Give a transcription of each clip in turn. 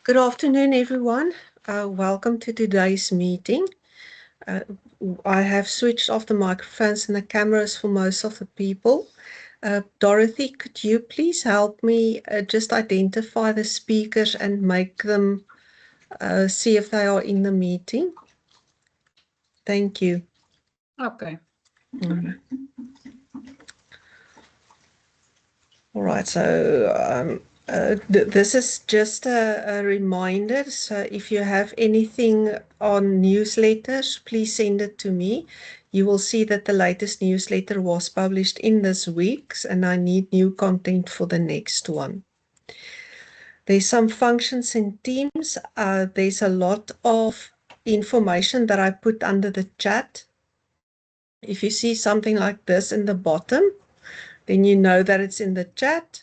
Good afternoon, everyone. Welcome to today's meeting. Uh, I have switched off the microphones and the cameras for most of the people. Dorothy, could you please help me just identify the speakers and make them see if they are in the meeting? Thank you. Okay. All right, so this is just a reminder. So if you have anything on newsletters, please send it to me. You will see that the latest newsletter was published in this week's, and I need new content for the next one. There's some functions in Teams. There's a lot of information that I put under the chat. If you see something like this in the bottom, then you know that it's in the chat.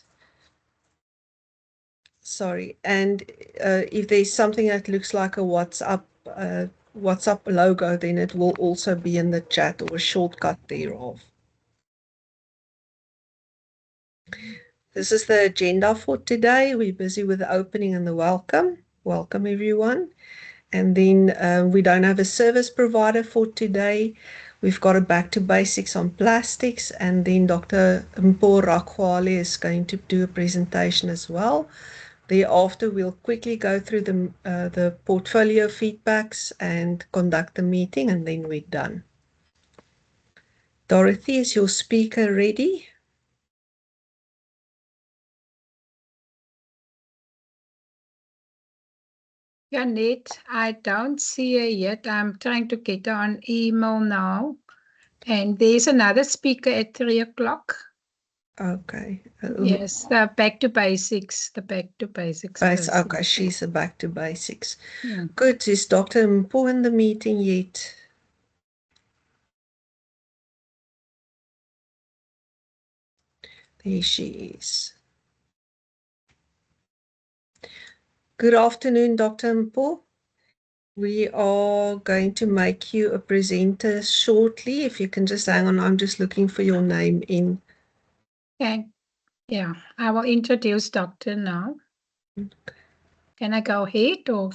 Sorry, and if there's something that looks like a WhatsApp logo, then it will also be in the chat or a shortcut thereof. This is the agenda for today. We're busy with the opening and the welcome. Welcome, everyone. And then we don't have a service provider for today. We've got a back to basics on plastics, and then Dr. Mpho Rakgoale is going to do a presentation as well. Thereafter, we'll quickly go through the portfolio feedbacks and conduct the meeting, and then we're done. Dorothy, is your speaker ready? Janet, I don't see her yet. I'm trying to get her on email now. And there's another speaker at 3 o'clock. Okay. Yes, the back to basics. The back to basics. Okay, she's a back to basics. Yeah. Good. Is Dr. Mpho in the meeting yet? There she is. Good afternoon, Dr. Mpho. We are going to make you a presenter shortly. If you can just hang on, I'm just looking for your name in. Okay. Yeah, I will introduce Doctor now. Okay. Can I go ahead or?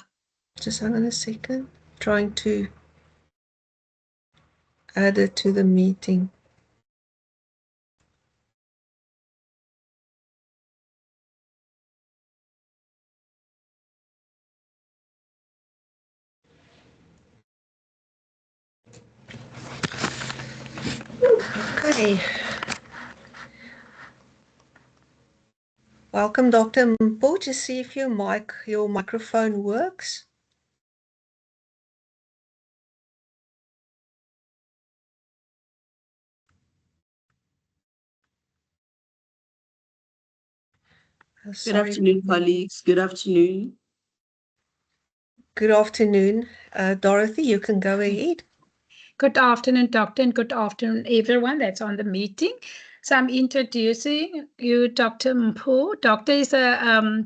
Just hang on a second. Trying to add it to the meeting. Okay. Welcome, Dr. Mpho. Just see if your microphone works. Good afternoon, colleagues. Good afternoon. Good afternoon. Dorothy, you can go ahead. Good afternoon, Doctor, and good afternoon, everyone that's on the meeting. So I'm introducing you, Dr. Mpho. Doctor is a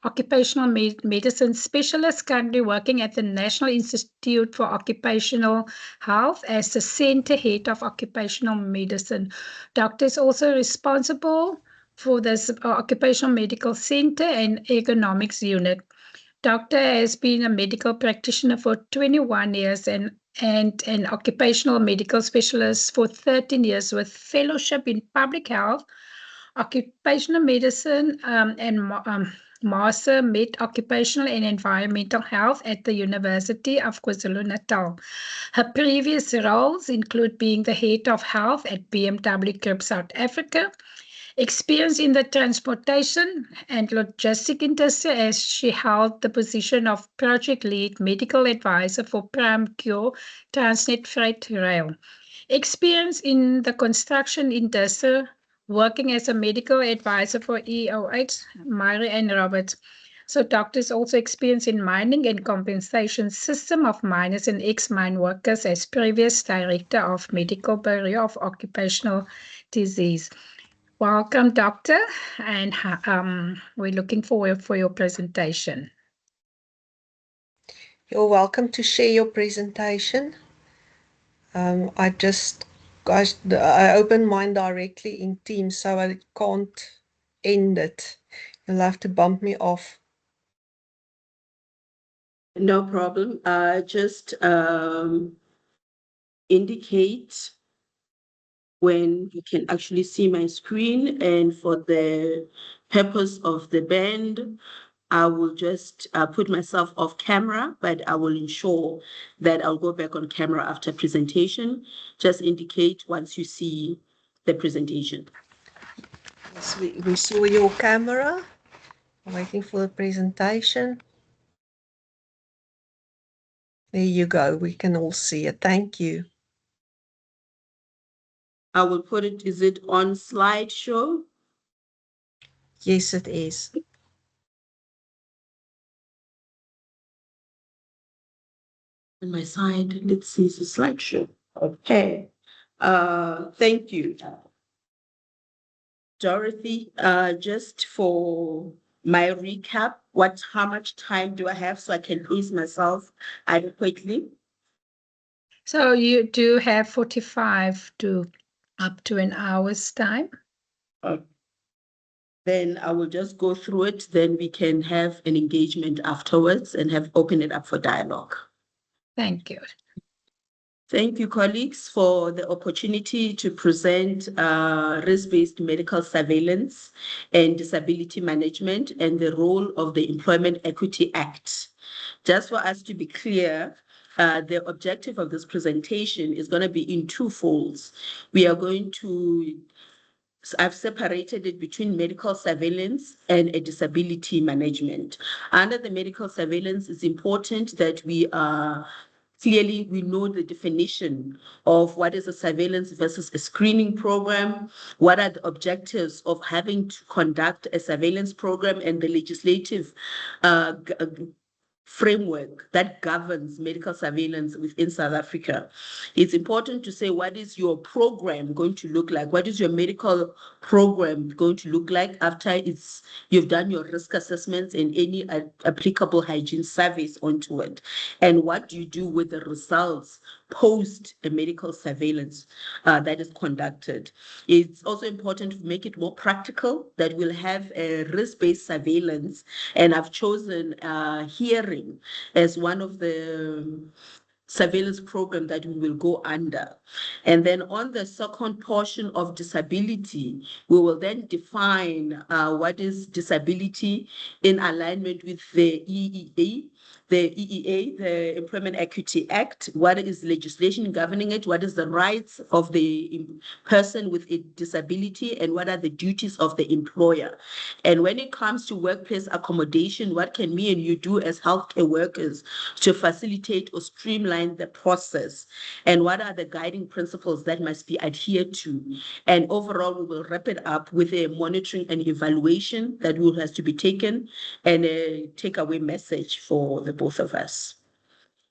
occupational medicine specialist currently working at the National Institute for Occupational Health as the Center Head of Occupational Medicine. Doctor is also responsible for this Occupational Medical Center and Ergonomics Unit. Doctor has been a medical practitioner for 21 years and an occupational medical specialist for 13 years with fellowship in public health, occupational medicine, and Master Med Occupational and Environmental Health at the University of KwaZulu-Natal. Her previous roles include being the head of health at BMW Group South Africa, experience in the transportation and logistic industry as she held the position of project lead medical advisor for Prime Cure Transnet Freight Rail. Experience in the construction industry, working as a medical advisor for EOH, Mary and Roberts. So doctors also experience in mining and compensation system of miners and ex-mine workers as previous director of Medical Bureau of Occupational Disease. Welcome, Doctor, and we're looking forward for your presentation. You're welcome to share your presentation. I opened mine directly in Teams, so I can't end it. You'll have to bump me off. No problem. Just indicate when you can actually see my screen, and for the purpose of the band, I will just put myself off camera, but I will ensure that I'll go back on camera after presentation. Just indicate once you see the presentation. Yes, we saw your camera. Waiting for the presentation. There you go. We can all see it. Thank you. I will put it, is it on slideshow? Yes, it is. On my side, let's see the slideshow. Okay. Thank you. Dorothy, just for my recap, how much time do I have so I can pace myself adequately? So you do have 45 to up to an hour's time. Then I will just go through it. Then we can have an engagement afterwards and open it up for dialogue. Thank you. Thank you, colleagues, for the opportunity to present risk-based medical surveillance and disability management and the role of the Employment Equity Act. Just for us to be clear, the objective of this presentation is going to be in two folds. We are going to I've separated it between medical surveillance and a disability management. Under the medical surveillance, it's important that we know the definition of what is a surveillance versus a screening program, what are the objectives of having to conduct a surveillance program, and the legislative framework that governs medical surveillance within South Africa. It's important to say, what is your program going to look like? What is your medical program going to look like after you've done your risk assessments and any applicable hygiene surveys onto it? And what do you do with the results post a medical surveillance that is conducted? It's also important to make it more practical, that we'll have a risk-based surveillance, and I've chosen hearing as one of the surveillance program that we will go under. And then on the second portion of disability, we will then define what is disability in alignment with the EEA, the Employment Equity Act, what is legislation governing it, what is the rights of the person with a disability, and what are the duties of the employer. And when it comes to workplace accommodation, what can me and you do as healthcare workers to facilitate or streamline the process? And what are the guiding principles that must be adhered to? And overall, we will wrap it up with a monitoring and evaluation that will have to be taken, and a takeaway message for the both of us.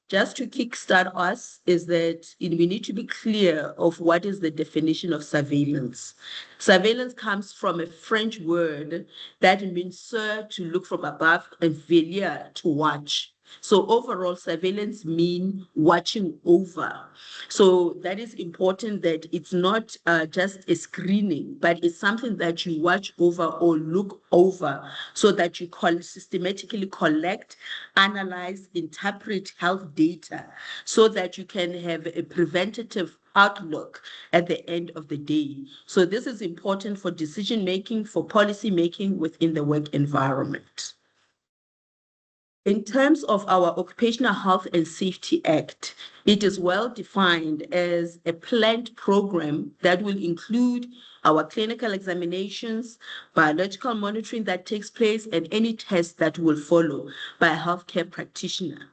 Just to kickstart us is that we need to be clear of what is the definition of surveillance. Surveillance comes from a French word that means to look from above, and veiller, to watch. So overall, surveillance means watching over. So that is important, that it's not just a screening, but it's something that you watch over or look over, so that you systematically collect, analyze, interpret health data, so that you can have a preventative outlook at the end of the day. So this is important for decision making, for policy making within the work environment. In terms of our Occupational Health and Safety Act, it is well defined as a planned program that will include our clinical examinations, biological monitoring that takes place, and any tests that will follow by a healthcare practitioner.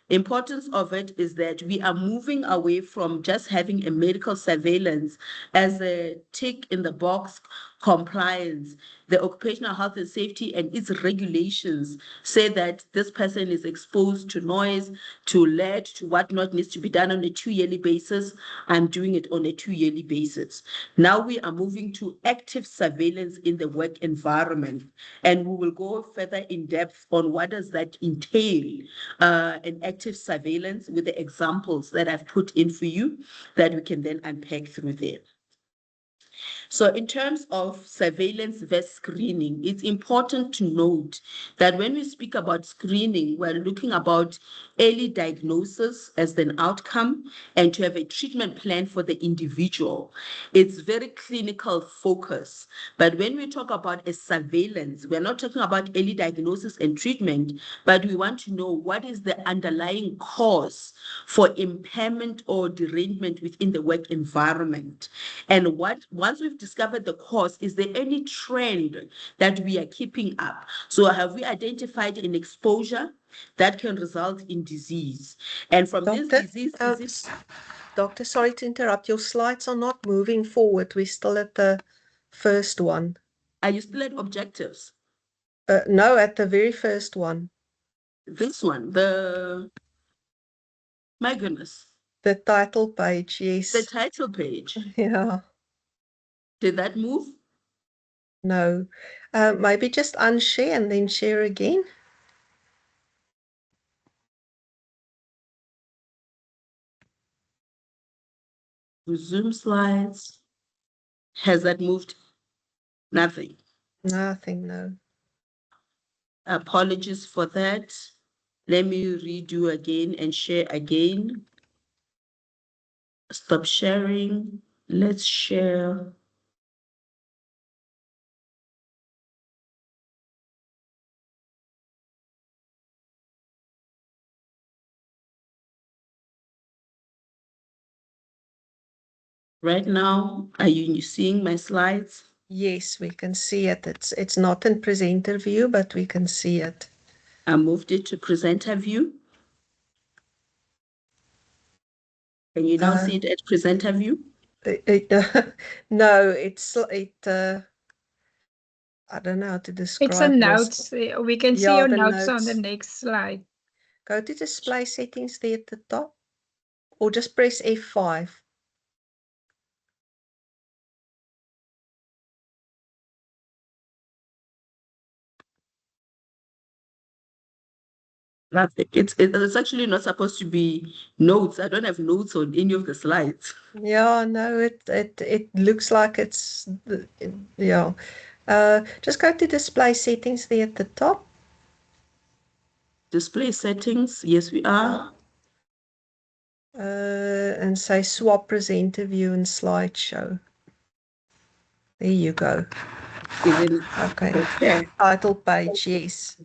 Importance of it is that we are moving away from just having a medical surveillance as a tick in the box compliance. The Occupational Health and Safety and its regulations say that this person is exposed to noise, to lead, to whatnot, needs to be done on a 2-yearly basis. I'm doing it on a 2-yearly basis. Now we are moving to active surveillance in the work environment, and we will go further in depth on what does that entail, an active surveillance, with the examples that I've put in for you that we can then unpack through there. So in terms of surveillance versus screening, it's important to note that when we speak about screening, we're looking about early diagnosis as an outcome and to have a treatment plan for the individual. It's very clinical focus. But when we talk about a surveillance, we're not talking about early diagnosis and treatment, but we want to know what is the underlying cause for impairment or derangement within the work environment. And once we've discovered the cause, is there any trend that we are keeping up? So have we identified an exposure that can result in disease? And from this Doctor, disease, Doctor, sorry to interrupt. Your slides are not moving forward. We're still at the first one. are you still at objectives? No, at the very first one. This one, my goodness, The title page, the yes. title page. Yeah, Did that move? no. Maybe just unshare and then share again. Resume slides. Has that moved? Nothing. Nothing, no. Apologies for that. Let me redo again and share again. Stop sharing. Let's share. Right now, are you seeing my slides? Yes, we can see it. It's not in presenter view, but we can see it. I moved it to presenter view. Can you now see it at presenter view? No, I don't know how to describe It's a myself. notes. We can see Yeah, your the notes on the notes. next slide. Go to display settings there at the top, or just press F5. Nothing. It's actually not supposed to be notes. I don't have notes on any of the slides. Yeah, no, it looks like it's yeah. Just go to display settings there at the top. Display settings. Yes, we are. And say swap presenter view and slideshow. There you go. Okay. Title page, yes.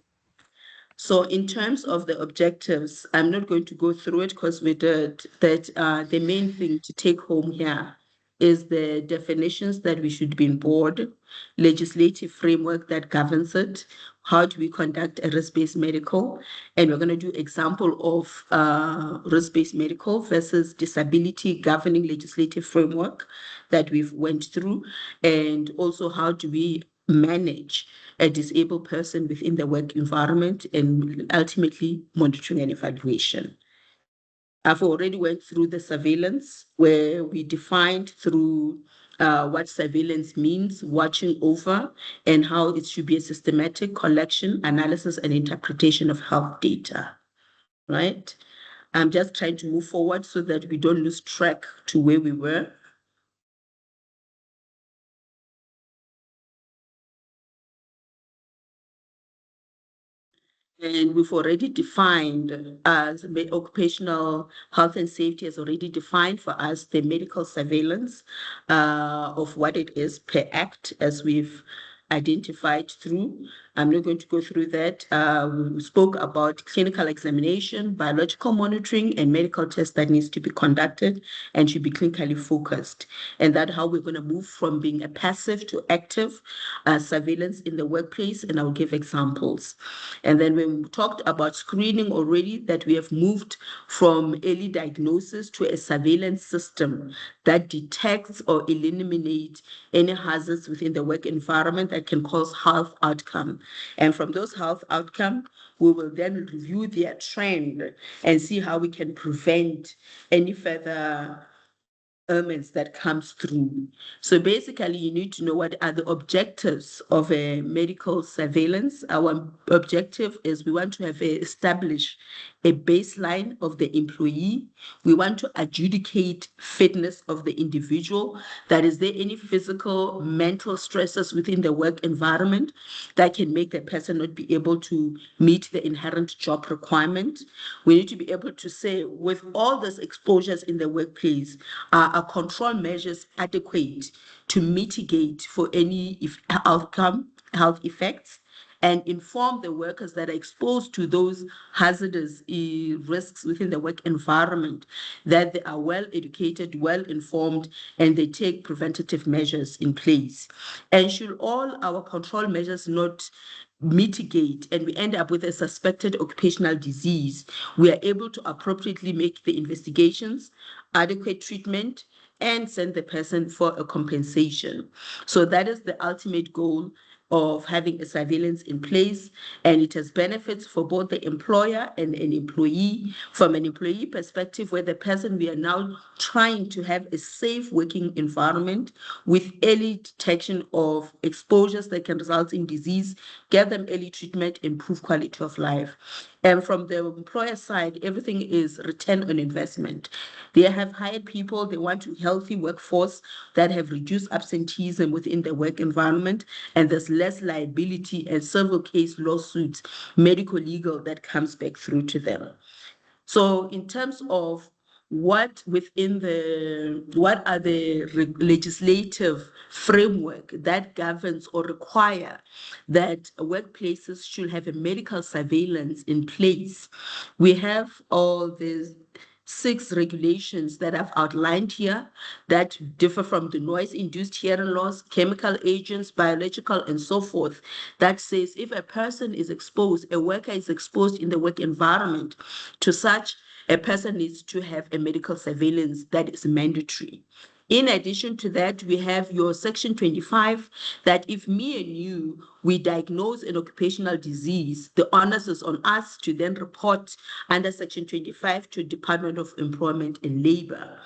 So in terms of the objectives, I'm not going to go through it because we did that. The main thing to take home here is the definitions that we should be on board, legislative framework that governs it, how do we conduct a risk-based medical, and we're going to do example of risk-based medical versus disability governing legislative framework that we've went through, and also how do we manage a disabled person within the work environment and ultimately monitoring and evaluation. I've already went through the surveillance where we defined through what surveillance means, watching over, and how it should be a systematic collection, analysis, and interpretation of health data, right? I'm just trying to move forward so that we don't lose track to where we were. And we've already defined as occupational health and safety has already defined for us the medical surveillance of what it is per act as we've identified through. I'm not going to go through that. We spoke about clinical examination, biological monitoring, and medical tests that needs to be conducted and should be clinically focused. And that's how we're going to move from being a passive to active surveillance in the workplace. And I'll give examples. And then when we talked about screening already, that we have moved from early diagnosis to a surveillance system that detects or eliminates any hazards within the work environment that can cause health outcome. And from those health outcome, we will then review their trend and see how we can prevent any further ailments that comes through. So basically, you need to know what are the objectives of a medical surveillance. Our objective is we want to have established a baseline of the employee. We want to adjudicate fitness of the individual. That is there any physical, mental stresses within the work environment that can make the person not be able to meet the inherent job requirement? We need to be able to say, with all these exposures in the workplace, are our control measures adequate to mitigate for any health effects, and inform the workers that are exposed to those hazardous risks within the work environment, that they are well educated, well informed, and they take preventative measures in place. And should all our control measures not mitigate and we end up with a suspected occupational disease, we are able to appropriately make the investigations, adequate treatment, and send the person for a compensation. So that is the ultimate goal of having a surveillance in place, and it has benefits for both the employer and an employee. From an employee perspective, where the person, we are now trying to have a safe working environment with early detection of exposures that can result in disease, get them early treatment, improve quality of life. And from the employer side, everything is return on investment. They have hired people, they want a healthy workforce that have reduced absenteeism within the work environment, and there's less liability and civil case lawsuits, medical legal, that comes back through to them. So in terms of what are the legislative framework that governs or require that workplaces should have a medical surveillance in place, we have all these 6 regulations that I've outlined here that differ from the noise-induced hearing loss, chemical agents, biological, and so forth, that says if a person is exposed, a worker is exposed in the work environment to such, a person needs to have a medical surveillance that is mandatory. In addition to that, we have your section 25, that if me and you, we diagnose an occupational disease, the onus is on us to then report under section 25 to Department of Employment and Labor.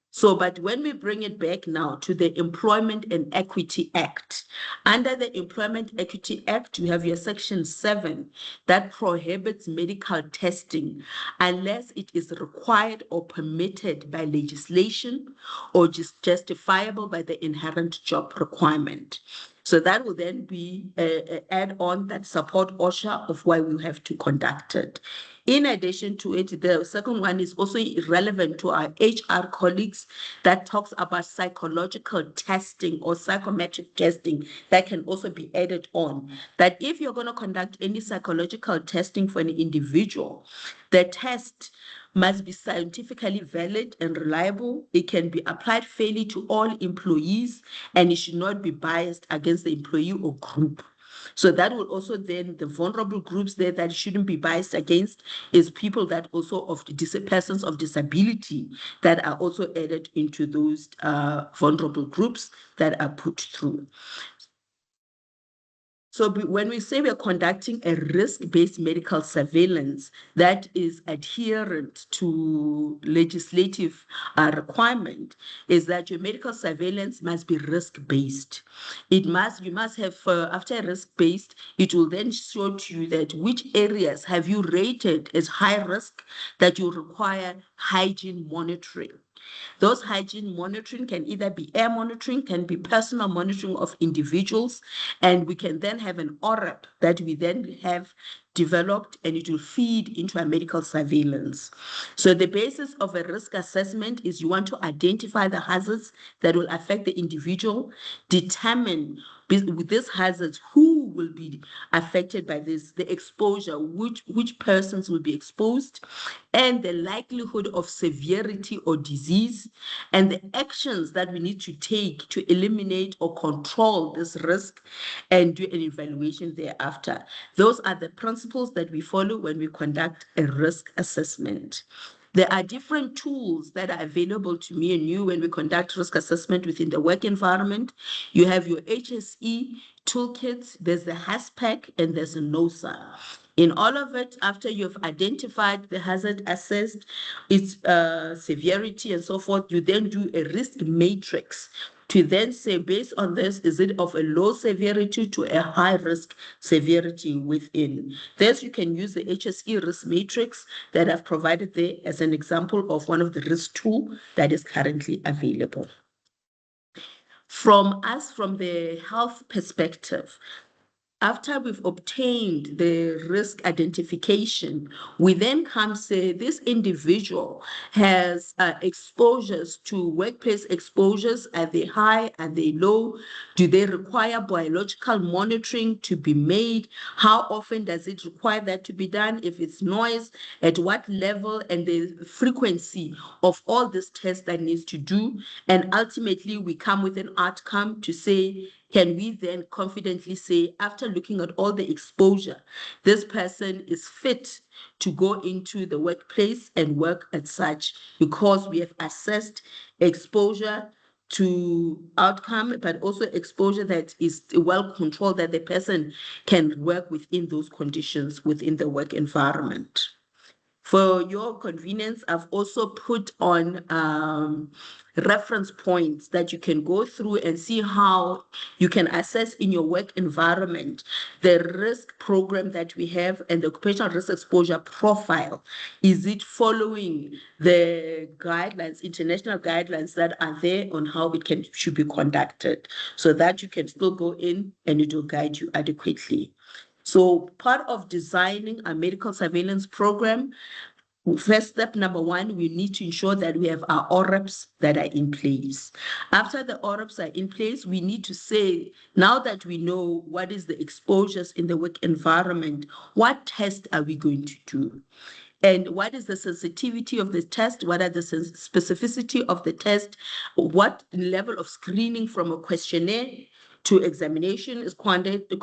So, but when we bring it back now to the Employment and Equity Act, under the Employment Equity Act, we have your section 7 that prohibits medical testing unless it is required or permitted by legislation or just justifiable by the inherent job requirement. So that will then be an add-on that support OSHA of why we have to conduct it. In addition to it, the second one is also relevant to our HR colleagues, that talks about psychological testing or psychometric testing that can also be added on. That if you're going to conduct any psychological testing for an individual, the test must be scientifically valid and reliable. It can be applied fairly to all employees, and it should not be biased against the employee or group. So that will also then, the vulnerable groups there that shouldn't be biased against is people that also of persons of disability that are also added into those vulnerable groups that are put through. So when we say we're conducting a risk-based medical surveillance that is adherent to legislative requirement, is that your medical surveillance must be risk-based. You must have, after risk-based, it will then show to you that which areas have you rated as high risk that you require hygiene monitoring. Those hygiene monitoring can either be air monitoring, can be personal monitoring of individuals, and we can then have an ORAP that we then have developed, and it will feed into a medical surveillance. So the basis of a risk assessment is you want to identify the hazards that will affect the individual, determine with these hazards who will be affected by this, the exposure, which persons will be exposed, and the likelihood of severity or disease, and the actions that we need to take to eliminate or control this risk, and do an evaluation thereafter. Those are the principles that we follow when we conduct a risk assessment. There are different tools that are available to me and you when we conduct risk assessment within the work environment. You have your HSE toolkits, there's the HASPAC, and there's a NOSA. In all of it, after you've identified the hazard, assessed its severity and so forth, you then do a risk matrix to then say, based on this, is it of a low severity to a high risk severity within? Thus, you can use the HSE risk matrix that I've provided there as an example of one of the risk tool that is currently available. From the health perspective, after we've obtained the risk identification, we then come say this individual has exposures to workplace exposures. Are they high? Are they low? Do they require biological monitoring to be made? How often does it require that to be done? If it's noise, at what level, and the frequency of all this tests that needs to do. And ultimately, we come with an outcome to say, can we then confidently say, after looking at all the exposure, this person is fit to go into the workplace and work as such, because we have assessed exposure to outcome, but also exposure that is well controlled, that the person can work within those conditions within the work environment. For your convenience, I've also put on reference points that you can go through and see how you can assess in your work environment the risk program that we have and the occupational risk exposure profile. Is it following the guidelines, international guidelines that are there on how it should be conducted, so that you can still go in and it will guide you adequately. So part of designing a medical surveillance program, first step number one, we need to ensure that we have our OREPs that are in place. After the OREPs are in place, we need to say, now that we know what is the exposures in the work environment, what test are we going to do? And what is the sensitivity of the test? What are the specificity of the test? What level of screening from a questionnaire to examination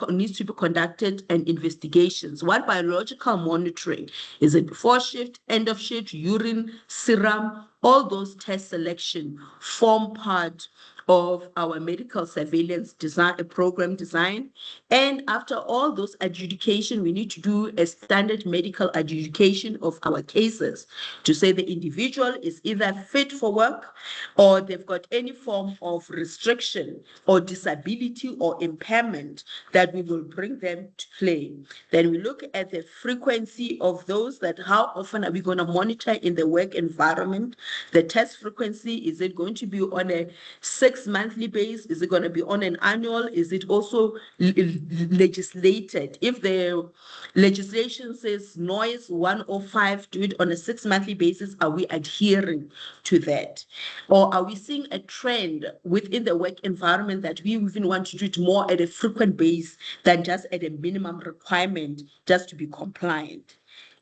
needs to be conducted, and investigations? What biological monitoring? Is it before shift, end of shift, urine, serum? All those test selection form part of our medical surveillance design, a program design. And after all those adjudication, we need to do a standard medical adjudication of our cases to say the individual is either fit for work, or they've got any form of restriction or disability or impairment that we will bring them to play. Then we look at the frequency of those, that how often are we going to monitor in the work environment? The test frequency, is it going to be on a 6-monthly base? Is it going to be on an annual? Is it also legislated? If the legislation says noise 105, do it on a 6-monthly basis, are we adhering to that? Or are we seeing a trend within the work environment that we even want to do it more at a frequent base than just at a minimum requirement just to be compliant?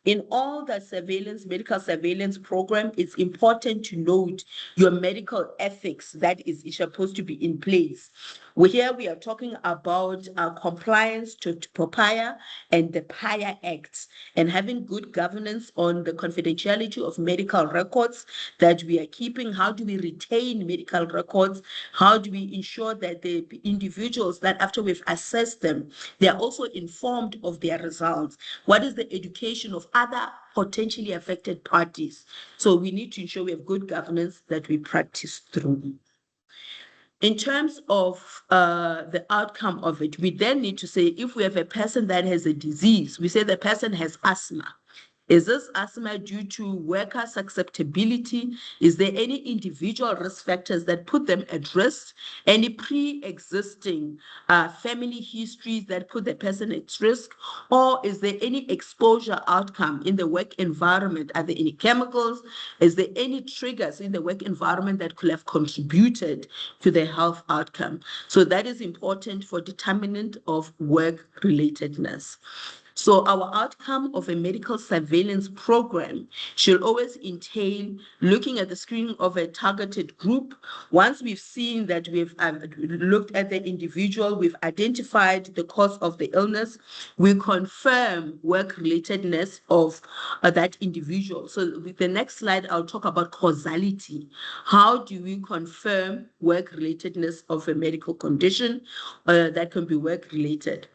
In all the medical surveillance program, it's important to note your medical ethics that is supposed to be in place. Here we are talking about compliance to POPIA and the PIA Acts, and having good governance on the confidentiality of medical records that we are keeping. How do we retain medical records? How do we ensure that the individuals, that after we've assessed them, they are also informed of their results? What is the education of other potentially affected parties? So we need to ensure we have good governance that we practice through. In terms of the outcome of it, we then need to say, if we have a person that has a disease, we say the person has asthma. Is this asthma due to worker susceptibility? Is there any individual risk factors that put them at risk? Any pre-existing family histories that put the person at risk? Or is there any exposure outcome in the work environment? Are there any chemicals? Is there any triggers in the work environment that could have contributed to the health outcome? So that is important for determinant of work relatedness. So our outcome of a medical surveillance program should always entail looking at the screening of a targeted group. Once we've seen that we've looked at the individual, we've identified the cause of the illness, we confirm work-relatedness of that individual. So with the next slide, I'll talk about causality. How do we confirm work-relatedness of a medical condition that can be work-related?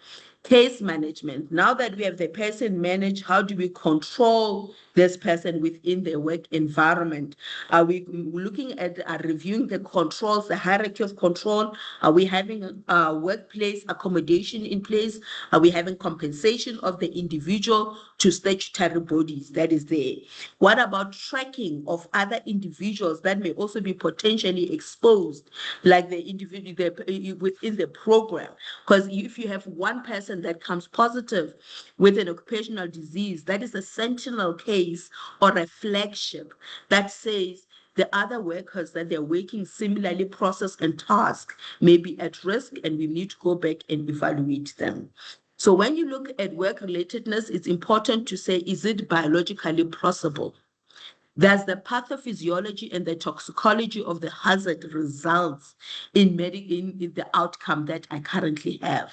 Case management. Now that we have the person managed, how do we control this person within the work environment? Are we looking at reviewing the controls, the hierarchy of control? Are we having a workplace accommodation in place? Are we having compensation of the individual to statutory bodies that is there? What about tracking of other individuals that may also be potentially exposed, like the individual within the program? Because if you have one person that comes positive with an occupational disease, that is a sentinel case or a flagship that says the other workers that they're working similarly process and task may be at risk, and we need to go back and evaluate them. So when you look at work-relatedness, it's important to say, is it biologically possible? Does the pathophysiology and the toxicology of the hazard results in the outcome that I currently have?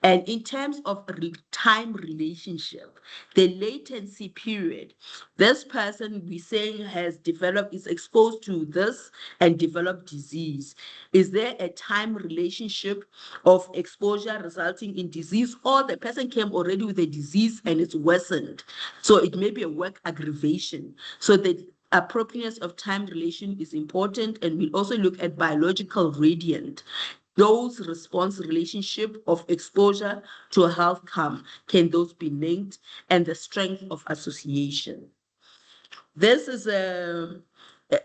And in terms of time relationship, the latency period, this person we're saying is exposed to this and developed disease. Is there a time relationship of exposure resulting in disease, or the person came already with a disease and it's worsened? So it may be a work aggravation. So the appropriateness of time relation is important, and we'll also look at biological gradient. Those response relationship of exposure to a health outcome, can those be linked, and the strength of association? This is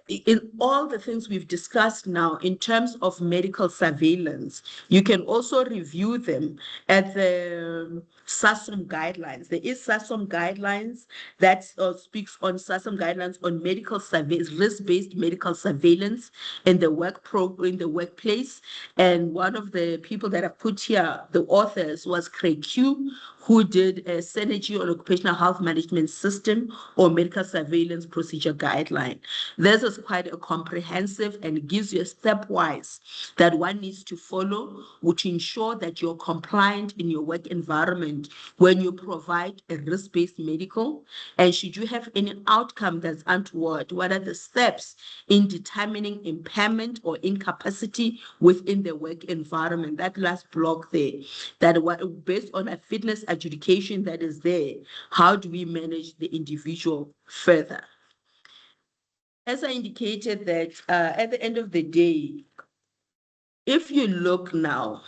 in all the things we've discussed now in terms of medical surveillance. You can also review them at the SASOM guidelines. There is SASOM guidelines that speaks on SASOM guidelines on medical surveillance, risk-based medical surveillance in the workplace. And one of the people that I put here, the authors, was Craig Q, who did a Synergy on Occupational Health Management System or Medical Surveillance Procedure Guideline. This is quite a comprehensive and gives you a stepwise that one needs to follow, which ensure that you're compliant in your work environment when you provide a risk-based medical. And should you have any outcome that's untoward, what are the steps in determining impairment or incapacity within the work environment? That last block there, that based on a fitness adjudication that is there, how do we manage the individual further? As I indicated that at the end of the day, if you look now,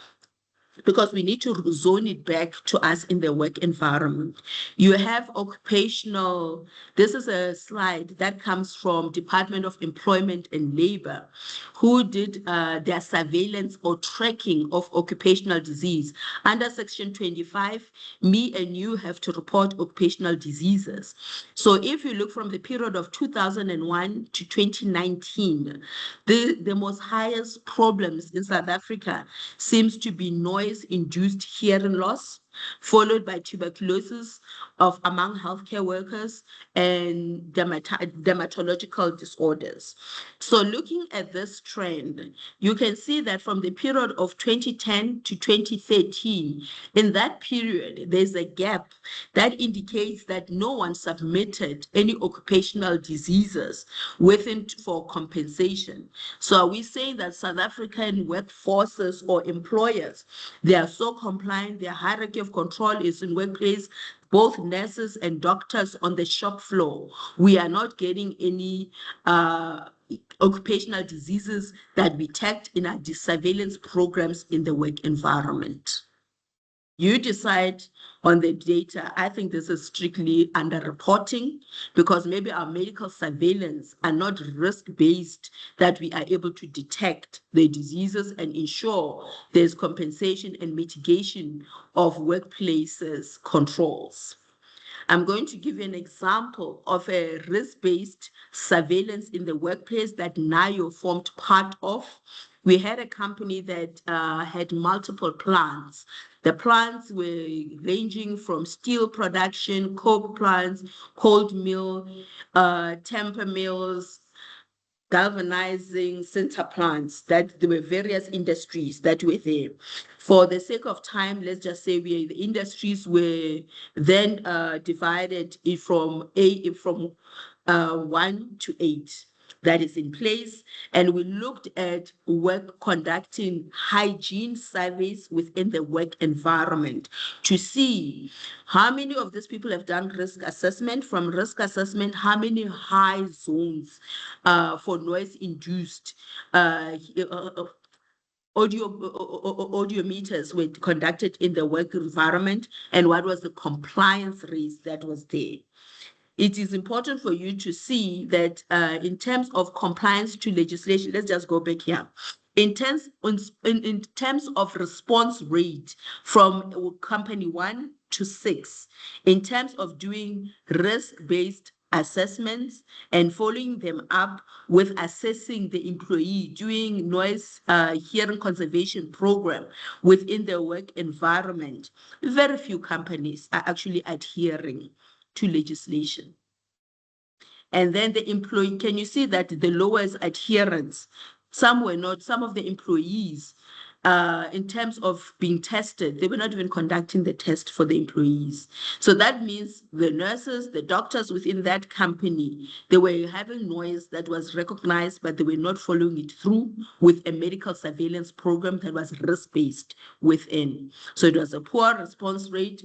because we need to zone it back to us in the work environment. You have occupational, this is a slide that comes from Department of Employment and Labor, who did their surveillance or tracking of occupational disease. Under Section 25, me and you have to report occupational diseases. So if you look from the period of 2001 to 2019, the most highest problems in South Africa seems to be noise-induced hearing loss, followed by tuberculosis among healthcare workers and dermatological disorders. So looking at this trend, you can see that from the period of 2010 to 2013, in that period, there's a gap that indicates that no one submitted any occupational diseases for compensation. So are we saying that South African workforces or employers, they are so compliant, their hierarchy of control is in workplace, both nurses and doctors on the shop floor, we are not getting any occupational diseases that we detect in our surveillance programs in the work environment? You decide on the data. I think this is strictly underreporting, because maybe our medical surveillance are not risk-based, that we are able to detect the diseases and ensure there's compensation and mitigation of workplaces controls. I'm going to give you an example of a risk-based surveillance in the workplace that NIOH formed part of. We had a company that had multiple plants. The plants were ranging from steel production, coke plants, cold mill, temper mills, galvanizing center plants, that there were various industries that were there. For the sake of time, let's just say the industries were then divided from 1 to 8. that is in place. And we looked at work conducting hygiene surveys within the work environment to see how many of these people have done risk assessment. From risk assessment, how many high zones for noise-induced audiometers were conducted in the work environment, and what was the compliance rate that was there. It is important for you to see that in terms of compliance to legislation, let's just go back here. In terms of response rate from company 1 to 6, in terms of doing risk-based assessments and following them up with assessing the employee, doing noise hearing conservation program within the work environment, very few companies are actually adhering to legislation. And then the employee, can you see that the lowest adherence? Some were not, some of the employees, in terms of being tested, they were not even conducting the test for the employees. So that means the nurses, the doctors within that company, they were having noise that was recognized, but they were not following it through with a medical surveillance program that was risk-based within. So it was a poor response rate.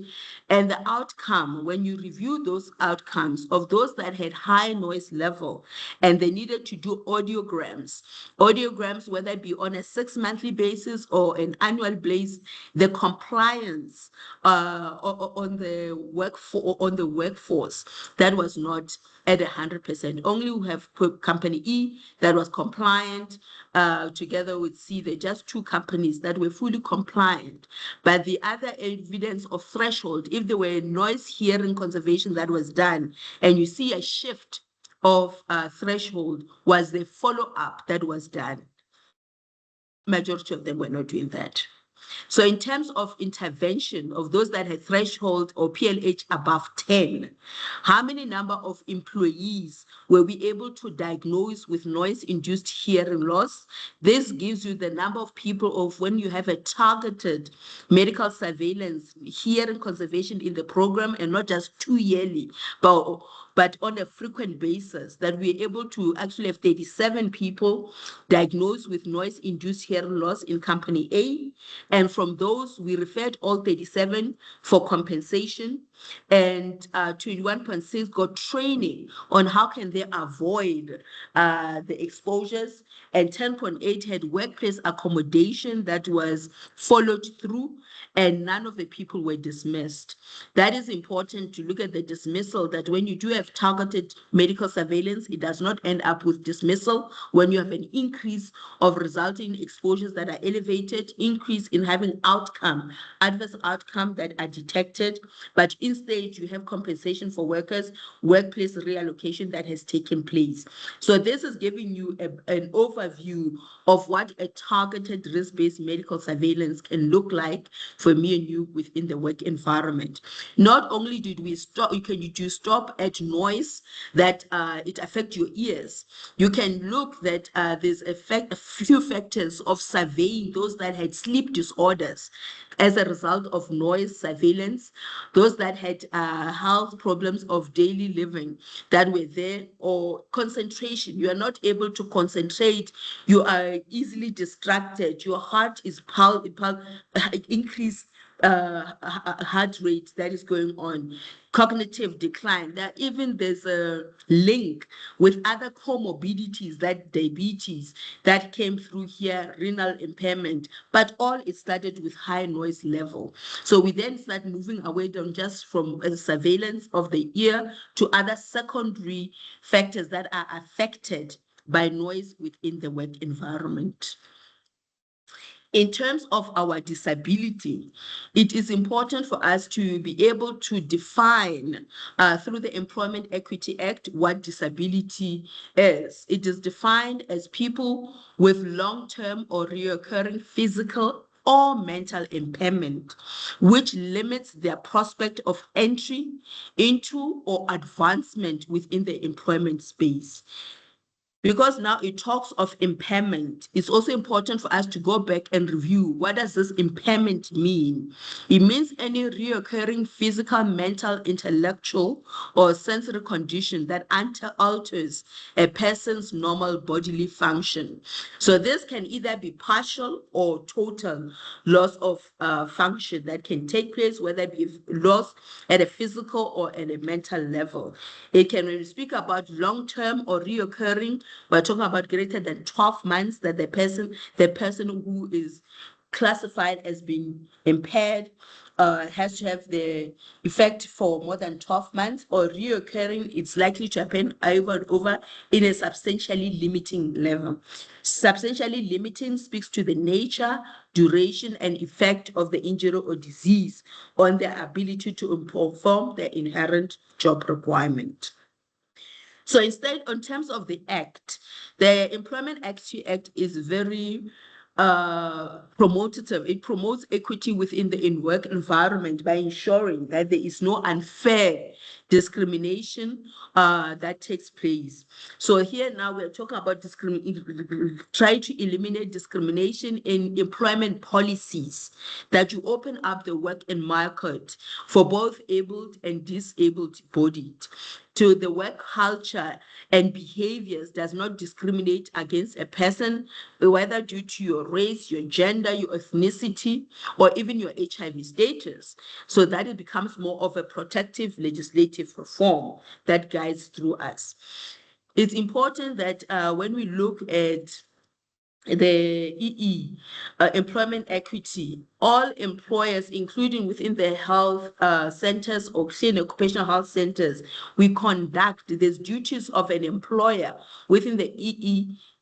And the outcome, when you review those outcomes of those that had high noise level and they needed to do audiograms, whether it be on a 6-monthly basis or an annual basis, the compliance on the workforce, that was not at 100%. Only we have company E that was compliant, together with C. They're just 2 companies that were fully compliant. But the other evidence of threshold, if there were noise hearing conservation that was done, and you see a shift of threshold, was the follow-up that was done. Majority of them were not doing that. So in terms of intervention of those that had threshold or PLH above 10, how many number of employees were we able to diagnose with noise-induced hearing loss? This gives you the number of people of when you have a targeted medical surveillance, hearing conservation in the program, and not just 2 yearly, but on a frequent basis, that we're able to actually have 37 people diagnosed with noise-induced hearing loss in company A. And from those, we referred all 37 for compensation, and 21.6 got training on how can they avoid the exposures, and 10.8 had workplace accommodation that was followed through, and none of the people were dismissed. That is important to look at the dismissal, that when you do have targeted medical surveillance, it does not end up with dismissal. When you have an increase of resulting exposures that are elevated, increase in having adverse outcome that are detected, but instead you have compensation for workers, workplace reallocation that has taken place. So this is giving you an overview of what a targeted risk-based medical surveillance can look like for me and you within the work environment. Not only did we stop, you do stop at noise that it affects your ears. You can look that there's a few factors of surveying those that had sleep disorders as a result of noise surveillance, those that had health problems of daily living that were there, or concentration. You are not able to concentrate. You are easily distracted. Your heart is increased heart rate that is going on, cognitive decline. That even there's a link with other comorbidities, that diabetes that came through here, renal impairment, but all it started with high noise level. So we then start moving away just from surveillance of the ear to other secondary factors that are affected by noise within the work environment. In terms of our disability, it is important for us to be able to define through the Employment Equity Act what disability is. It is defined as people with long-term or recurring physical or mental impairment, which limits their prospect of entry into or advancement within the employment space. Because now it talks of impairment, it's also important for us to go back and review, what does this impairment mean? It means any reoccurring physical, mental, intellectual, or sensory condition that alters a person's normal bodily function. So this can either be partial or total loss of function that can take place, whether it be loss at a physical or at a mental level. It can, when we speak about long-term or reoccurring, we're talking about greater than 12 months that the person who is classified as being impaired has to have the effect for more than 12 months, or reoccurring, it's likely to happen over and over in a substantially limiting level. Substantially limiting speaks to the nature, duration, and effect of the injury or disease on their ability to perform their inherent job requirement. So instead, in terms of the Act, the Employment Act is very promotative. It promotes equity within the work environment by ensuring that there is no unfair discrimination that takes place. So here now we're talking about try to eliminate discrimination in employment policies, that you open up the work and market for both abled and disabled bodied, to the work culture and behaviors does not discriminate against a person, whether due to your race, your gender, your ethnicity, or even your HIV status, so that it becomes more of a protective legislative reform that guides through us. It's important that when we look at the EE, employment equity, all employers, including within the health centers or occupational health centers, we conduct these duties of an employer within the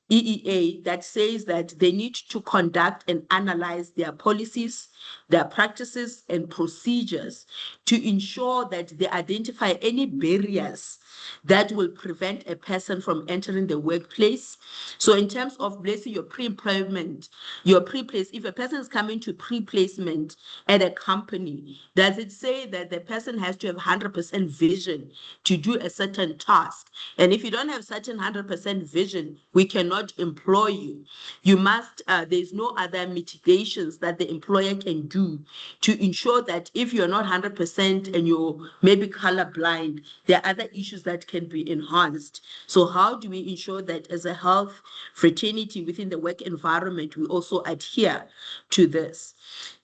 EEA that says that they need to conduct and analyze their policies, their practices, and procedures to ensure that they identify any barriers that will prevent a person from entering the workplace. So in terms of placing your pre-employment, your pre-place, if a person is coming to pre-placement at a company, does it say that the person has to have 100% vision to do a certain task? And if you don't have certain 100% vision, we cannot employ you. You must, there's no other mitigations that the employer can do to ensure that if you're not 100% and you're maybe colorblind, there are other issues that can be enhanced. So how do we ensure that as a health fraternity within the work environment, we also adhere to this?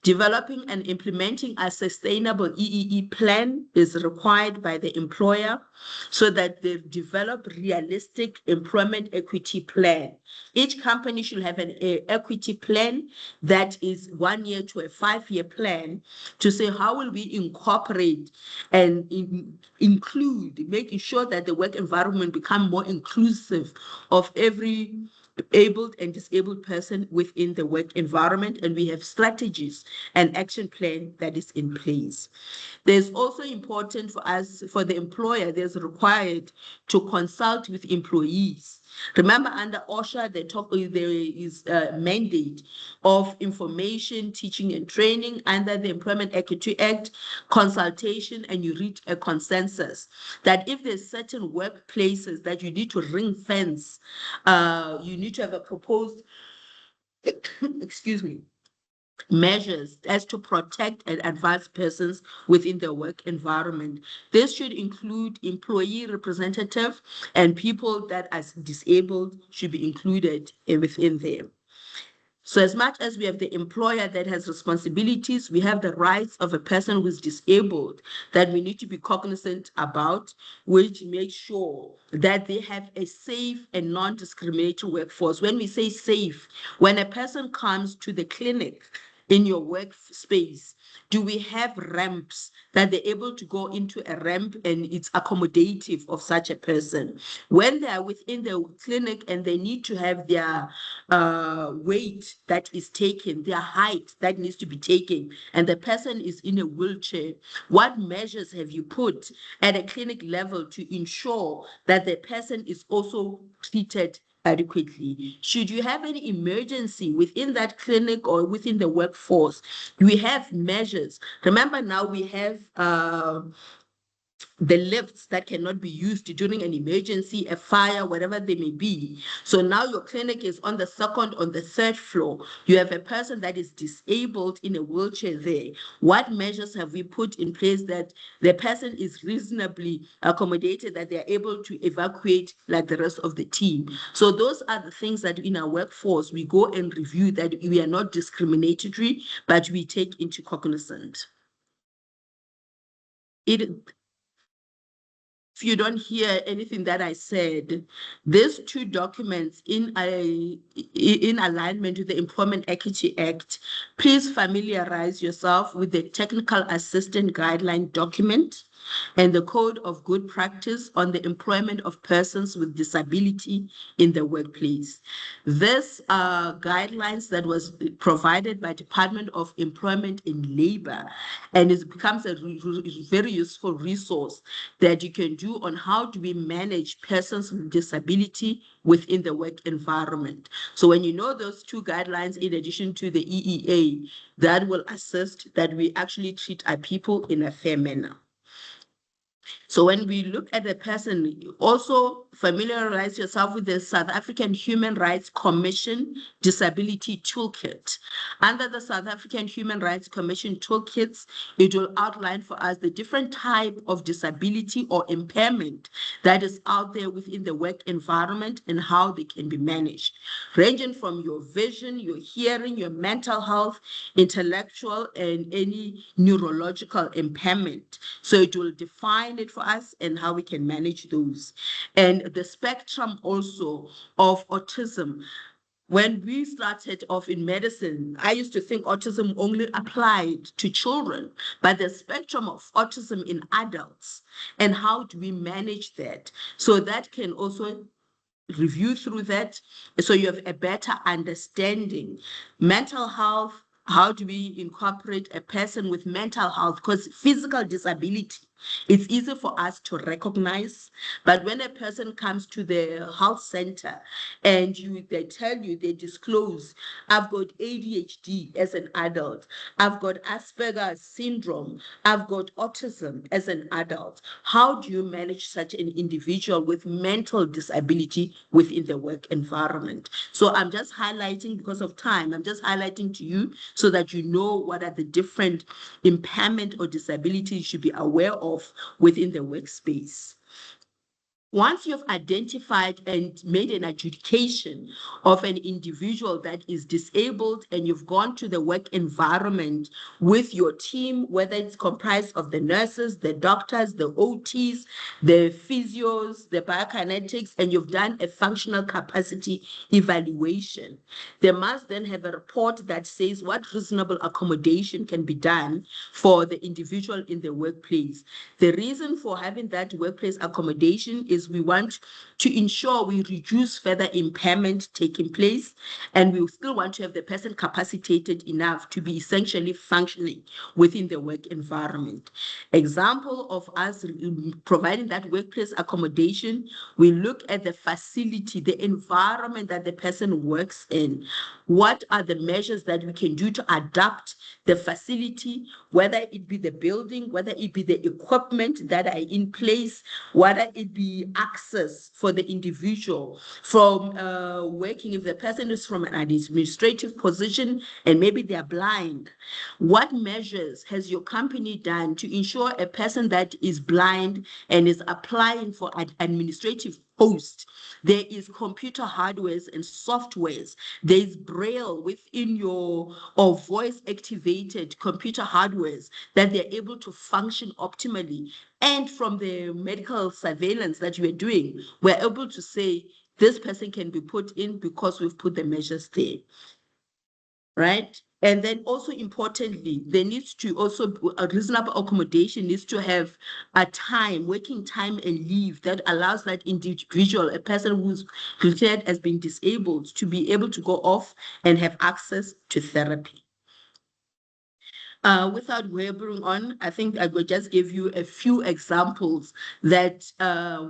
Developing and implementing a sustainable EEE plan is required by the employer so that they develop realistic employment equity plan. Each company should have an equity plan that is 1 year to a 5-year plan to say how will we incorporate and include, making sure that the work environment become more inclusive of every abled and disabled person within the work environment, and we have strategies and action plan that is in place. There's also important for us, for the employer, there's required to consult with employees. Remember, under OSHA, there is a mandate of information, teaching, and training. Under the Employment Equity Act, consultation, and you reach a consensus that if there's certain workplaces that you need to ring fence, you need to have a proposed, excuse me, measures as to protect and advance persons within the work environment. This should include employee representative, and people that are disabled should be included within them. So as much as we have the employer that has responsibilities, we have the rights of a person who is disabled that we need to be cognizant about, which makes sure that they have a safe and non-discriminatory workforce. When we say safe, when a person comes to the clinic in your workspace, do we have ramps that they're able to go into a ramp and it's accommodative of such a person? When they are within the clinic and they need to have their weight that is taken, their height that needs to be taken, and the person is in a wheelchair, what measures have you put at a clinic level to ensure that the person is also treated adequately? Should you have any emergency within that clinic or within the workforce, we have measures. Remember, now we have the lifts that cannot be used during an emergency, a fire, whatever they may be. So now your clinic is on the second, on the third floor. You have a person that is disabled in a wheelchair there. What measures have we put in place that the person is reasonably accommodated, that they're able to evacuate like the rest of the team? So those are the things that in our workforce, we go and review, that we are not discriminatory, but we take into cognizance. If you don't hear anything that I said, these two documents in alignment with the Employment Equity Act, please familiarize yourself with the Technical Assistant Guideline document and the Code of Good Practice on the Employment of Persons with Disability in the Workplace. This guidelines that was provided by Department of Employment and Labor, and it becomes a very useful resource that you can do on how do we manage persons with disability within the work environment. So when you know those two guidelines, in addition to the EEA, that will assist that we actually treat our people in a fair manner. So when we look at the person, also familiarize yourself with the South African Human Rights Commission Disability Toolkit. Under the South African Human Rights Commission Toolkits, it will outline for us the different type of disability or impairment that is out there within the work environment and how they can be managed, ranging from your vision, your hearing, your mental health, intellectual, and any neurological impairment. So it will define it for us and how we can manage those. And the spectrum also of autism. When we started off in medicine, I used to think autism only applied to children, but the spectrum of autism in adults, and how do we manage that? So that can also review through that, so you have a better understanding. Mental health, how do we incorporate a person with mental health? Because physical disability, it's easy for us to recognize, but when a person comes to the health center and they tell you, they disclose, I've got ADHD as an adult, I've got Asperger's syndrome, I've got autism as an adult. How do you manage such an individual with mental disability within the work environment? So I'm just highlighting, because of time, I'm just highlighting to you so that you know what are the different impairment or disabilities you should be aware of within the workspace. Once you've identified and made an adjudication of an individual that is disabled and you've gone to the work environment with your team, whether it's comprised of the nurses, the doctors, the OTs, the physios, the biokinetics, and you've done a functional capacity evaluation, they must then have a report that says what reasonable accommodation can be done for the individual in the workplace. The reason for having that workplace accommodation is we want to ensure we reduce further impairment taking place, and we still want to have the person capacitated enough to be essentially functioning within the work environment. Example of us providing that workplace accommodation, we look at the facility, the environment that the person works in. What are the measures that we can do to adapt the facility, whether it be the building, whether it be the equipment that are in place, whether it be access for the individual from working, if the person is from an administrative position and maybe they're blind. What measures has your company done to ensure a person that is blind and is applying for an administrative post, there is computer hardwares and softwares, there is braille within your or voice activated computer hardwares that they're able to function optimally? And from the medical surveillance that you are doing, we're able to say this person can be put in because we've put the measures there, right? And then also importantly, there needs to also, a reasonable accommodation needs to have a time, working time and leave that allows that individual, a person who's declared as being disabled, to be able to go off and have access to therapy. Without wavering on, I think I will just give you a few examples that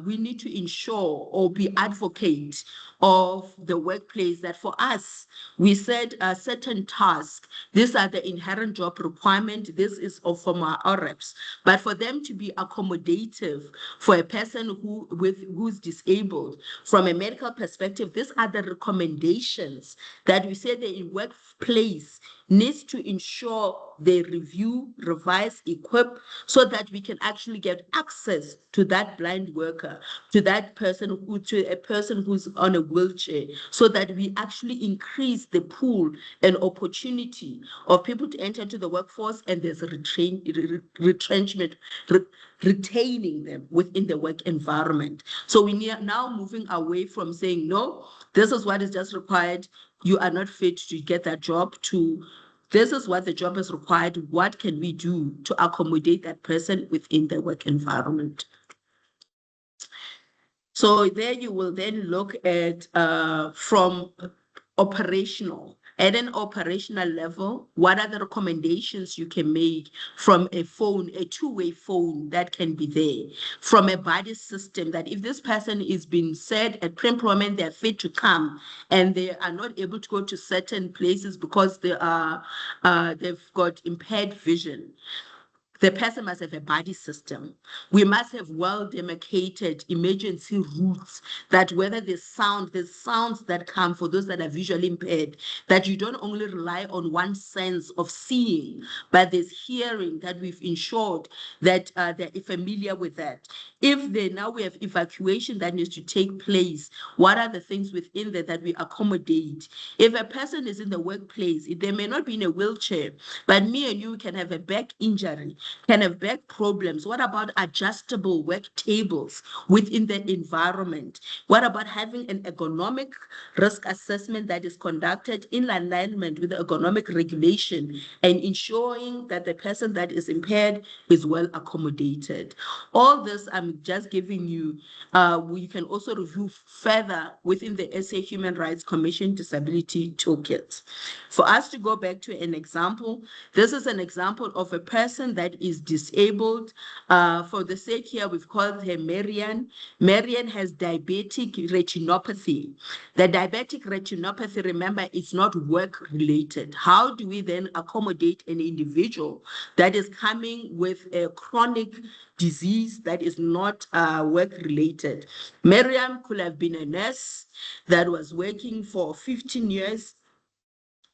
we need to ensure or be advocate of the workplace, that for us, we said certain tasks. These are the inherent job requirement. This is from our reps. But for them to be accommodative for a person who's disabled, from a medical perspective, these are the recommendations that we say the workplace needs to ensure they review, revise, equip, so that we can actually get access to that blind worker, to that person to a person who's on a wheelchair, so that we actually increase the pool and opportunity of people to enter into the workforce, and there's a retrenchment, retaining them within the work environment. So we are now moving away from saying, no, this is what is just required, you are not fit to get that job, to this is what the job is required, what can we do to accommodate that person within the work environment? So there you will then look at from operational. At an operational level, what are the recommendations you can make from a phone, a two-way phone that can be there, from a body system, that if this person is being said at pre-employment they're fit to come and they are not able to go to certain places because they are they've got impaired vision, the person must have a body system. We must have well-demarcated emergency routes, that whether there's sounds that come for those that are visually impaired, that you don't only rely on one sense of seeing, but there's hearing, that we've ensured that they're familiar with that. If now we have evacuation that needs to take place, what are the things within there that we accommodate? If a person is in the workplace, they may not be in a wheelchair, but me and you can have a back injury, can have back problems. What about adjustable work tables within the environment? What about having an ergonomic risk assessment that is conducted in alignment with the ergonomic regulation and ensuring that the person that is impaired is well accommodated? All this I'm just giving you. We can also review further within the SA Human Rights Commission Disability Toolkit. For us to go back to an example, this is an example of a person that is disabled. For the sake here, we've called her Marian. Marian has diabetic retinopathy. The diabetic retinopathy, remember, it's not work-related. How do we then accommodate an individual that is coming with a chronic disease that is not work-related? Miriam could have been a nurse that was working for 15 years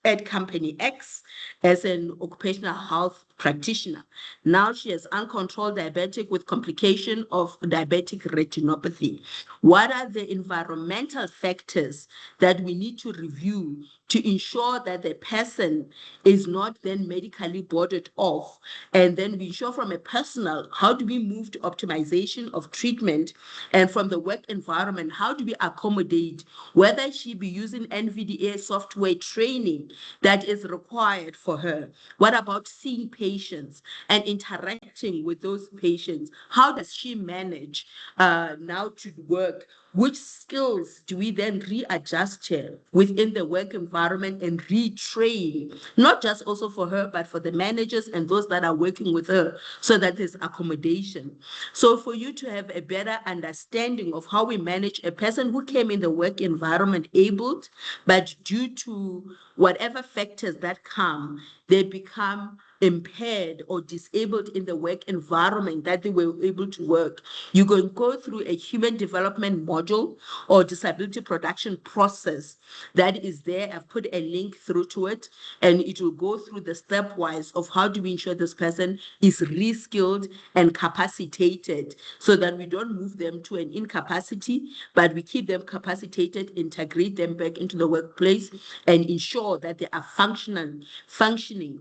at company X as an occupational health practitioner. Now she has uncontrolled diabetic with complication of diabetic retinopathy. What are the environmental factors that we need to review to ensure that the person is not then medically boarded off? And then we ensure from a personal, how do we move to optimization of treatment? And from the work environment, how do we accommodate whether she be using NVDA software training that is required for her? What about seeing patients and interacting with those patients? How does she manage now to work? Which skills do we then readjust her within the work environment and retrain, not just also for her, but for the managers and those that are working with her, so that there's accommodation. So for you to have a better understanding of how we manage a person who came in the work environment abled, but due to whatever factors that come, they become impaired or disabled in the work environment that they were able to work. You can go through a human development module or disability production process that is there. I've put a link through to it, and it will go through the stepwise of how do we ensure this person is reskilled and capacitated, so that we don't move them to an incapacity, but we keep them capacitated, integrate them back into the workplace, and ensure that they are functioning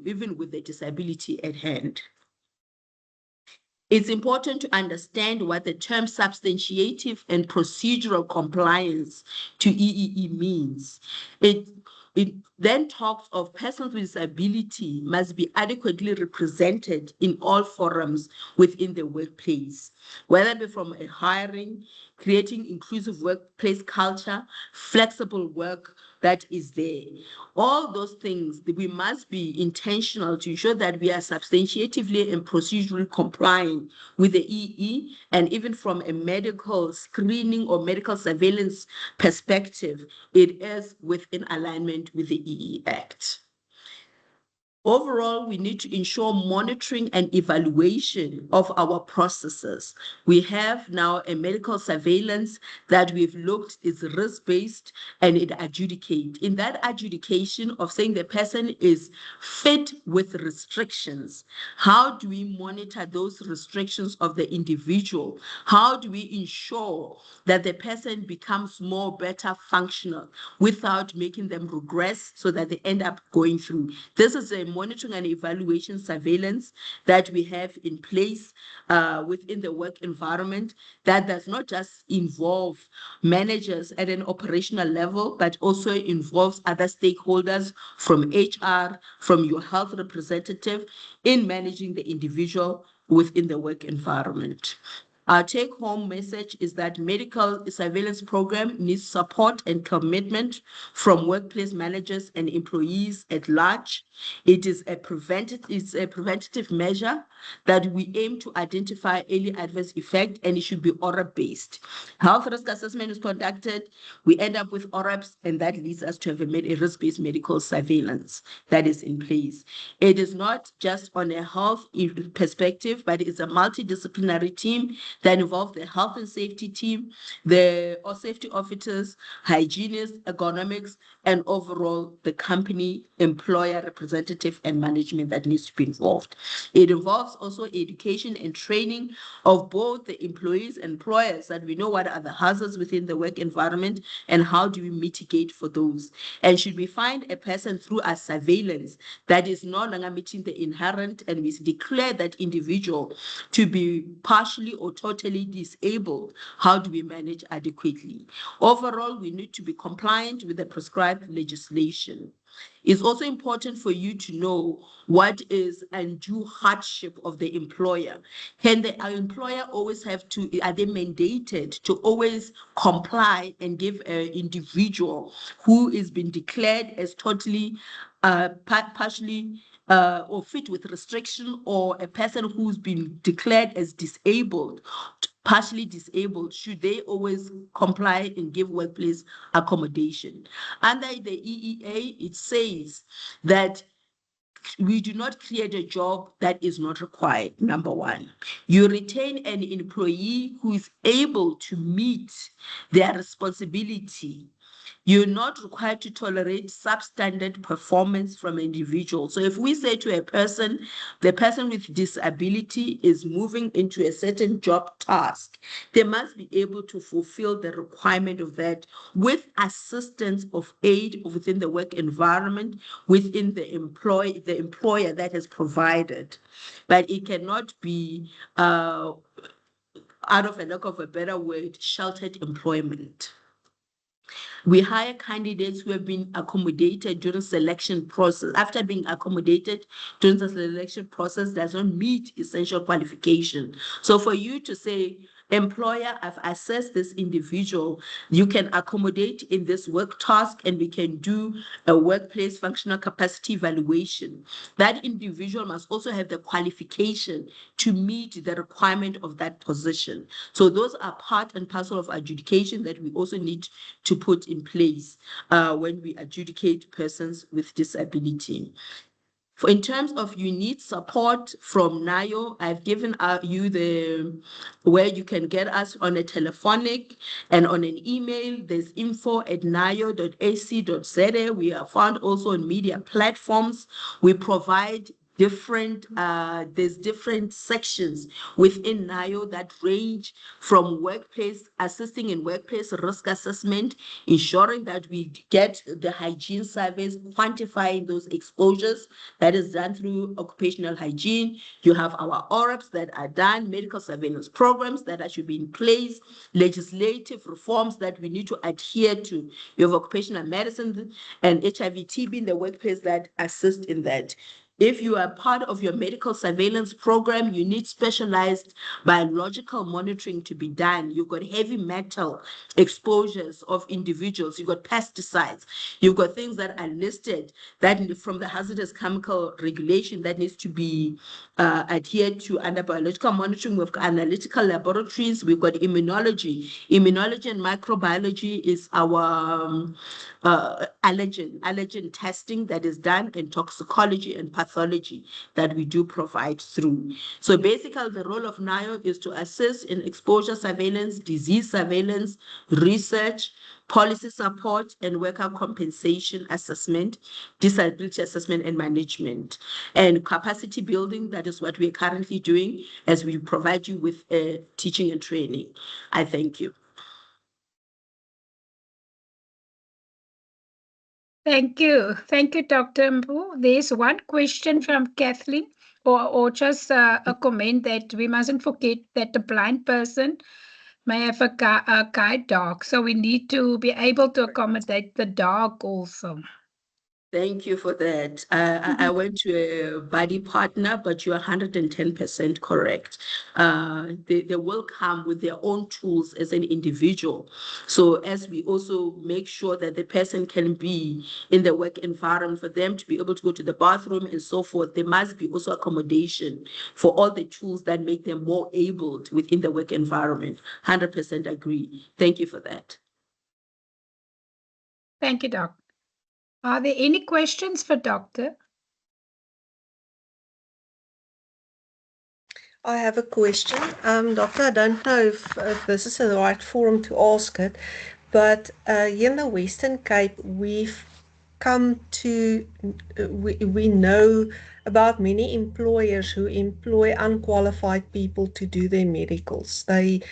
even with the disability at hand. It's important to understand what the term substantiative and procedural compliance to EEE means. It then talks of persons with disability must be adequately represented in all forums within the workplace, whether it be from a hiring, creating inclusive workplace culture, flexible work, that is there. All those things, we must be intentional to ensure that we are substantiatively and procedurally complying with the EE, and even from a medical screening or medical surveillance perspective, it is within alignment with the EE Act. Overall, we need to ensure monitoring and evaluation of our processes. We have now a medical surveillance that we've looked is risk-based and it adjudicate. In that adjudication of saying the person is fit with restrictions, how do we monitor those restrictions of the individual? How do we ensure that the person becomes more better functional without making them regress so that they end up going through? This is a monitoring and evaluation surveillance that we have in place within the work environment that does not just involve managers at an operational level, but also involves other stakeholders from HR, from your health representative in managing the individual within the work environment. Our take-home message is that medical surveillance program needs support and commitment from workplace managers and employees at large. It is a preventative measure that we aim to identify early adverse effect, and it should be ORAP-based. Health risk assessment is conducted, we end up with ORAPs, and that leads us to have a risk-based medical surveillance that is in place. It is not just on a health perspective, but it's a multidisciplinary team that involve the health and safety team, the safety officers, hygienists, ergonomics, and overall the company, employer, representative, and management that needs to be involved. It involves also education and training of both the employees and employers, that we know what are the hazards within the work environment and how do we mitigate for those. And should we find a person through our surveillance that is no longer meeting the inherent, and we declare that individual to be partially or totally disabled, how do we manage adequately? Overall, we need to be compliant with the prescribed legislation. It's also important for you to know what is undue hardship of the employer. Can the employer always have to, are they mandated to always comply and give an individual who is being declared as totally, partially, or fit with restriction, or a person who's been declared as disabled, partially disabled, should they always comply and give workplace accommodation? Under the EEA, it says that we do not create a job that is not required, number one. You retain an employee who is able to meet their responsibility. You're not required to tolerate substandard performance from an individual. So if we say to a person, the person with disability is moving into a certain job task, they must be able to fulfill the requirement of that with assistance of aid within the work environment, within the employer that has provided. But it cannot be, out of a lack of a better word, sheltered employment. We hire candidates who have been accommodated during selection process. After being accommodated during the selection process does not meet essential qualification. So for you to say, employer, I've assessed this individual, you can accommodate in this work task and we can do a workplace functional capacity evaluation. That individual must also have the qualification to meet the requirement of that position. So those are part and parcel of adjudication that we also need to put in place when we adjudicate persons with disability. In terms of you need support from NIO, I've given you the where you can get us on a telephonic and on an email. There's info@nio.ac.za. We are found also on media platforms. We provide there's different sections within NIO that range from workplace, assisting in workplace risk assessment, ensuring that we get the hygiene surveys, quantifying those exposures. That is done through occupational hygiene. You have our ORAPs that are done, medical surveillance programs that should be in place, legislative reforms that we need to adhere to. You have occupational medicine and HIV/TB in the workplace that assist in that. If you are part of your medical surveillance program, you need specialized biological monitoring to be done. You've got heavy metal exposures of individuals. You've got pesticides. You've got things that are listed that from the hazardous chemical regulation that needs to be adhered to under biological monitoring. We've got analytical laboratories. We've got immunology. Immunology and microbiology is our allergen testing that is done, and toxicology and pathology that we do provide through. So basically, the role of NIOH is to assist in exposure surveillance, disease surveillance, research, policy support, and worker compensation assessment, disability assessment and management, and capacity building. That is what we are currently doing as we provide you with teaching and training. I thank you. Thank you. Thank you, Dr. Mpho. There's one question from Kathleen, or just a comment that we mustn't forget that the blind person may have a guide dog. So we need to be able to accommodate the dog also. Thank you for that. I went to a buddy partner, but you're 110% correct. They will come with their own tools as an individual. So as we also make sure that the person can be in the work environment, for them to be able to go to the bathroom and so forth, there must be also accommodation for all the tools that make them more able within the work environment. 100% agree. Thank you for that. Thank you, Doc. Are there any questions for Doctor? I have a question. Doctor, I don't know if this is the right forum to ask it, but here in the Western Cape, we've come to, we know about many employers who employ unqualified people to do their medicals. They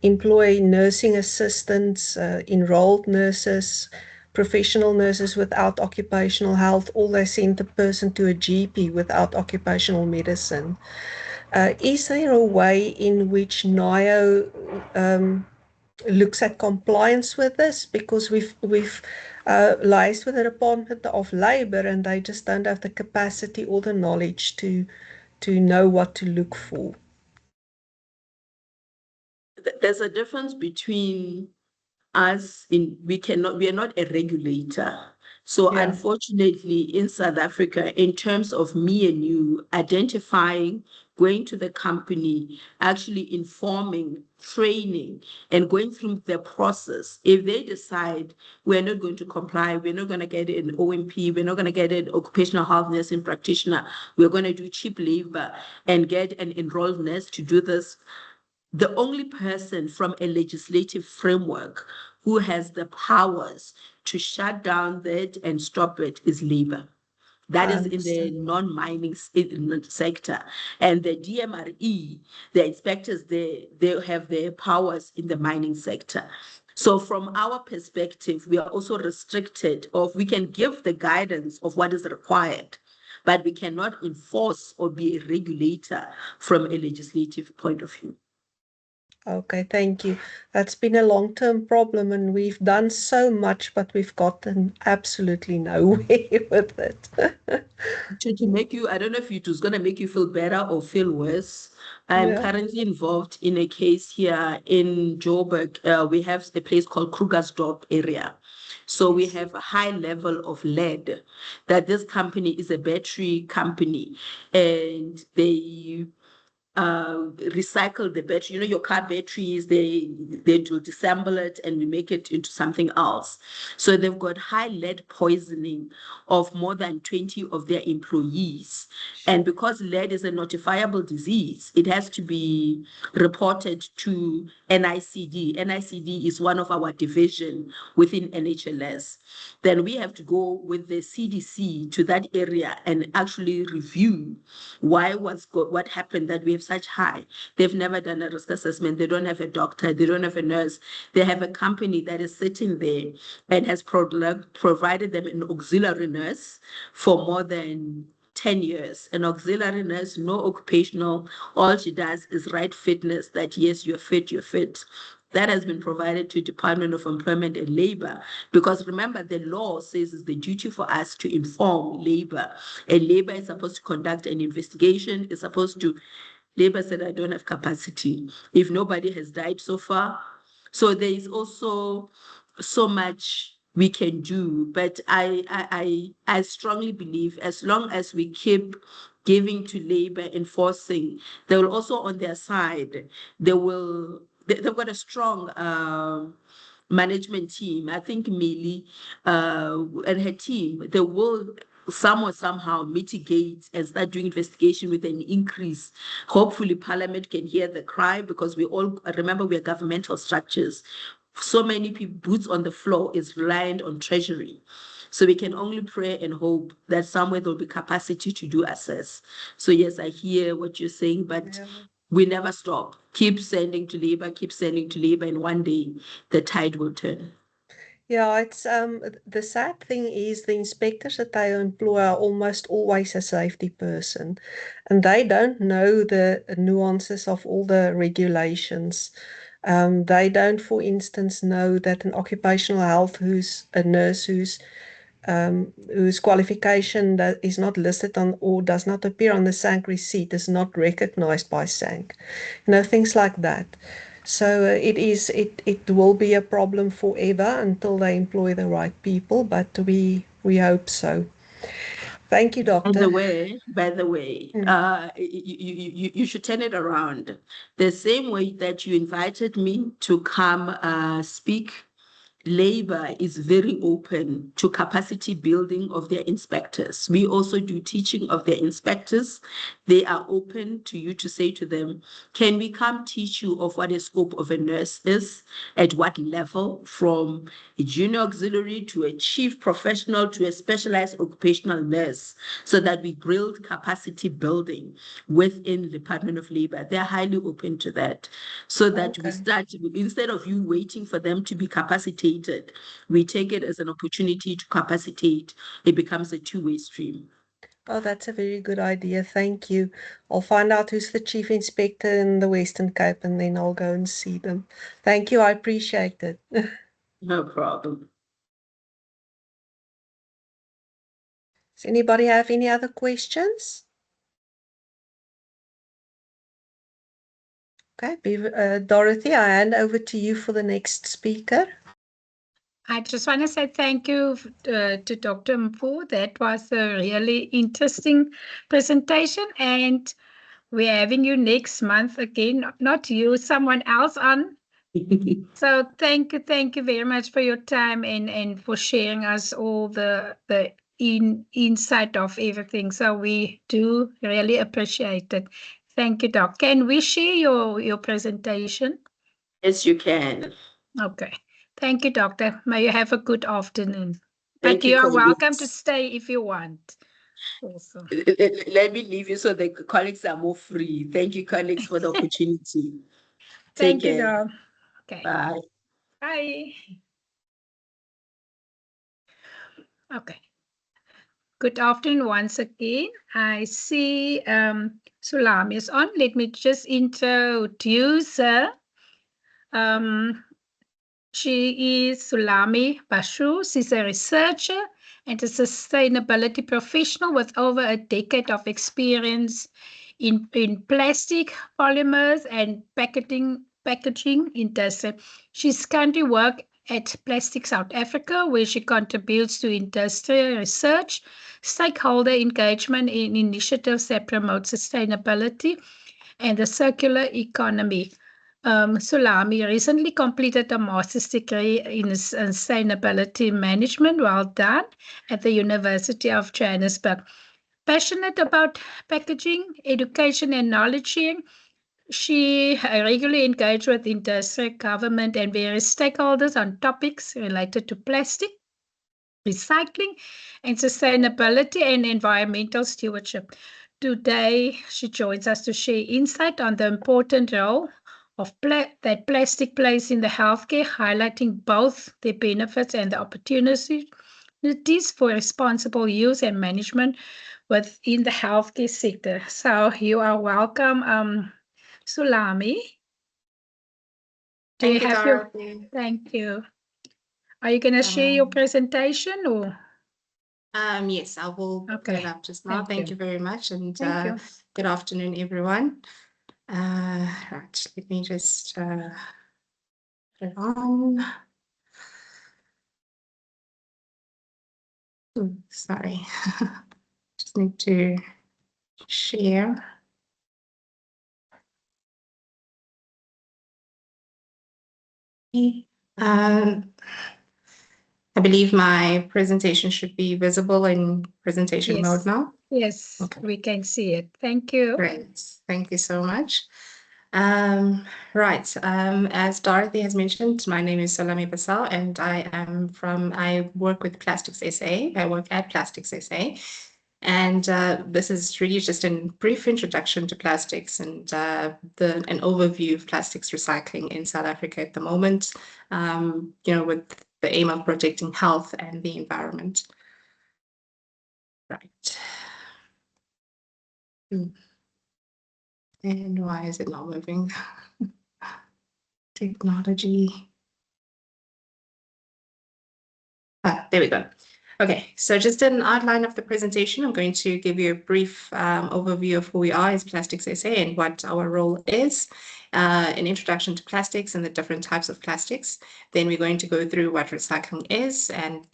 employ nursing assistants, enrolled nurses, professional nurses without occupational health, or they send the person to a GP without occupational medicine. Is there a way in which NIO looks at compliance with this? Because we've liaised with the Department of Labour, and they just don't have the capacity or the knowledge to know what to look for. There's a difference between us we are not a regulator. So Yeah. unfortunately in South Africa, in terms of me and you identifying, going to the company, actually informing, training, and going through the process, if they decide we're not going to comply, we're not going to get an OMP, we're not going to get an occupational health nursing practitioner, we're going to do cheap labor and get an enrolled nurse to do this, the only person from a legislative framework who has the powers to shut down that and stop it is Labour. That is in the non-mining sector. And the DMRE, the inspectors, they have their powers in the mining sector. So from our perspective, we are also restricted, or we can give the guidance of what is required, but we cannot enforce or be a regulator from a legislative point of view. Okay, thank you. That's been a long-term problem, and we've done so much, but we've gotten absolutely nowhere with it. To make you, I don't know if it was going to make you feel better or feel worse. I'm currently involved in a case here in Joburg. We have a place called Krugersdorp area. So we have a high level of lead, that this company is a battery company, and they recycle the battery. You know, your car batteries, they do disassemble it and we make it into something else. So they've got high lead poisoning of more than 20 of their employees. And because lead is a notifiable disease, it has to be reported to NICD. NICD is one of our division within NHLS. Then we have to go with the CDC to that area and actually review what happened that we have such high. They've never done a risk assessment. They don't have a doctor. They don't have a nurse. They have a company that is sitting there and has provided them an auxiliary nurse for more than 10 years. An auxiliary nurse, no occupational. All she does is write fitness, that yes, you're fit, you're fit. that has been provided to Department of Employment and Labor, because remember, the law says it's the duty for us to inform labor, and labor is supposed to conduct an investigation, is supposed to, labor said, I don't have capacity if nobody has died so far. So there is also so much we can do, but I strongly believe as long as we keep giving to labor, enforcing, they will also on their side, they've got a strong management team. I think Millie and her team, they will somehow mitigate and start doing investigation with an increase. Hopefully Parliament can hear the cry, because we all remember we are governmental structures. So many people, boots on the floor is reliant on Treasury. So we can only pray and hope that somewhere there'll be capacity to do assess. So yes, I hear what you're saying, but we never stop. Keep sending to labor, and one day the tide will turn. Yeah, it's the sad thing is the inspectors that I employ are almost always a safety person, and they don't know the nuances of all the regulations. They don't, for instance, know that an occupational health who's a nurse whose qualification that is not listed on or does not appear on the SANC receipt is not recognized by SANC. Things like that. So it will be a problem forever until they employ the right people, but we hope so. Thank you, Doctor. By the way, you should turn it around. The same way that you invited me to come speak, labor is very open to capacity building of their inspectors. We also do teaching of their inspectors. They are open to you to say to them, can we come teach you of what a scope of a nurse is, at what level, from a junior auxiliary to a chief professional to a specialized occupational nurse, so that we build capacity building within the Department of Labor. They're highly open to that, so that we start, instead of you waiting for them to be capacitated, we take it as an opportunity to capacitate. It becomes a two-way stream. Oh, that's a very good idea. Thank you. I'll find out who's the chief inspector in the Western Cape, and then I'll go and see them. Thank you. I appreciate it. No problem. Does anybody have any other questions? Okay, Dorothy, I hand over to you for the next speaker. I just want to say thank you to Dr. Mpho. That was a really interesting presentation, and we're having you next month again, not you, someone else on. So thank you very much for your time and for sharing us all the insight of everything. So we do really appreciate it. Thank you, Doc. Can we share your presentation? Yes, you can. Okay. Thank you, Doctor. May you have a good afternoon. Thank But you, you are colleagues. welcome to stay if you want. Also. Let me leave you so the colleagues are more free. Thank you, colleagues, for the opportunity. Thank Take you, care. Doc. Okay. Bye. Bye. Okay. Good afternoon once again. I see Sulami is on. Let me just introduce her. She is Sulami Bashu. She's a researcher and a sustainability professional with over a decade of experience in plastic, polymers, and packaging industry. She's currently working at Plastic South Africa, where she contributes to industrial research, stakeholder engagement in initiatives that promote sustainability and the circular economy. Sulami recently completed a master's degree in sustainability management, well done, at the University of Johannesburg. Passionate about packaging, education, and knowledge sharing, she regularly engaged with industry, government, and various stakeholders on topics related to plastic, recycling, and sustainability and environmental stewardship. Today, she joins us to share insight on the important role of that plastic plays in the healthcare, highlighting both the benefits and the opportunities for responsible use and management within the healthcare sector. So you are welcome, Sulami. Do you Thank you, have your? Dorothy. Thank you. Are you going to share your presentation or? Yes, I will put it Okay. up just now. Thank you very much, and Thank you. good afternoon, everyone. Right, let me just put it on. Sorry, just need to share. I believe my presentation should be visible in presentation mode now. Yes, Okay. we can see it. Thank you. Great. Thank you so much. Right. As Dorothy has mentioned, my name is Salami Basal, and I work with Plastics SA. I work at Plastics SA. And this is really just a brief introduction to plastics and an overview of plastics recycling in South Africa at the moment, with the aim of protecting health and the environment. Right. And why is it not moving? Technology. There we go. Okay, so just an outline of the presentation. I'm going to give you a brief overview of who we are as Plastics SA and what our role is, an introduction to plastics and the different types of plastics. Then we're going to go through what recycling is and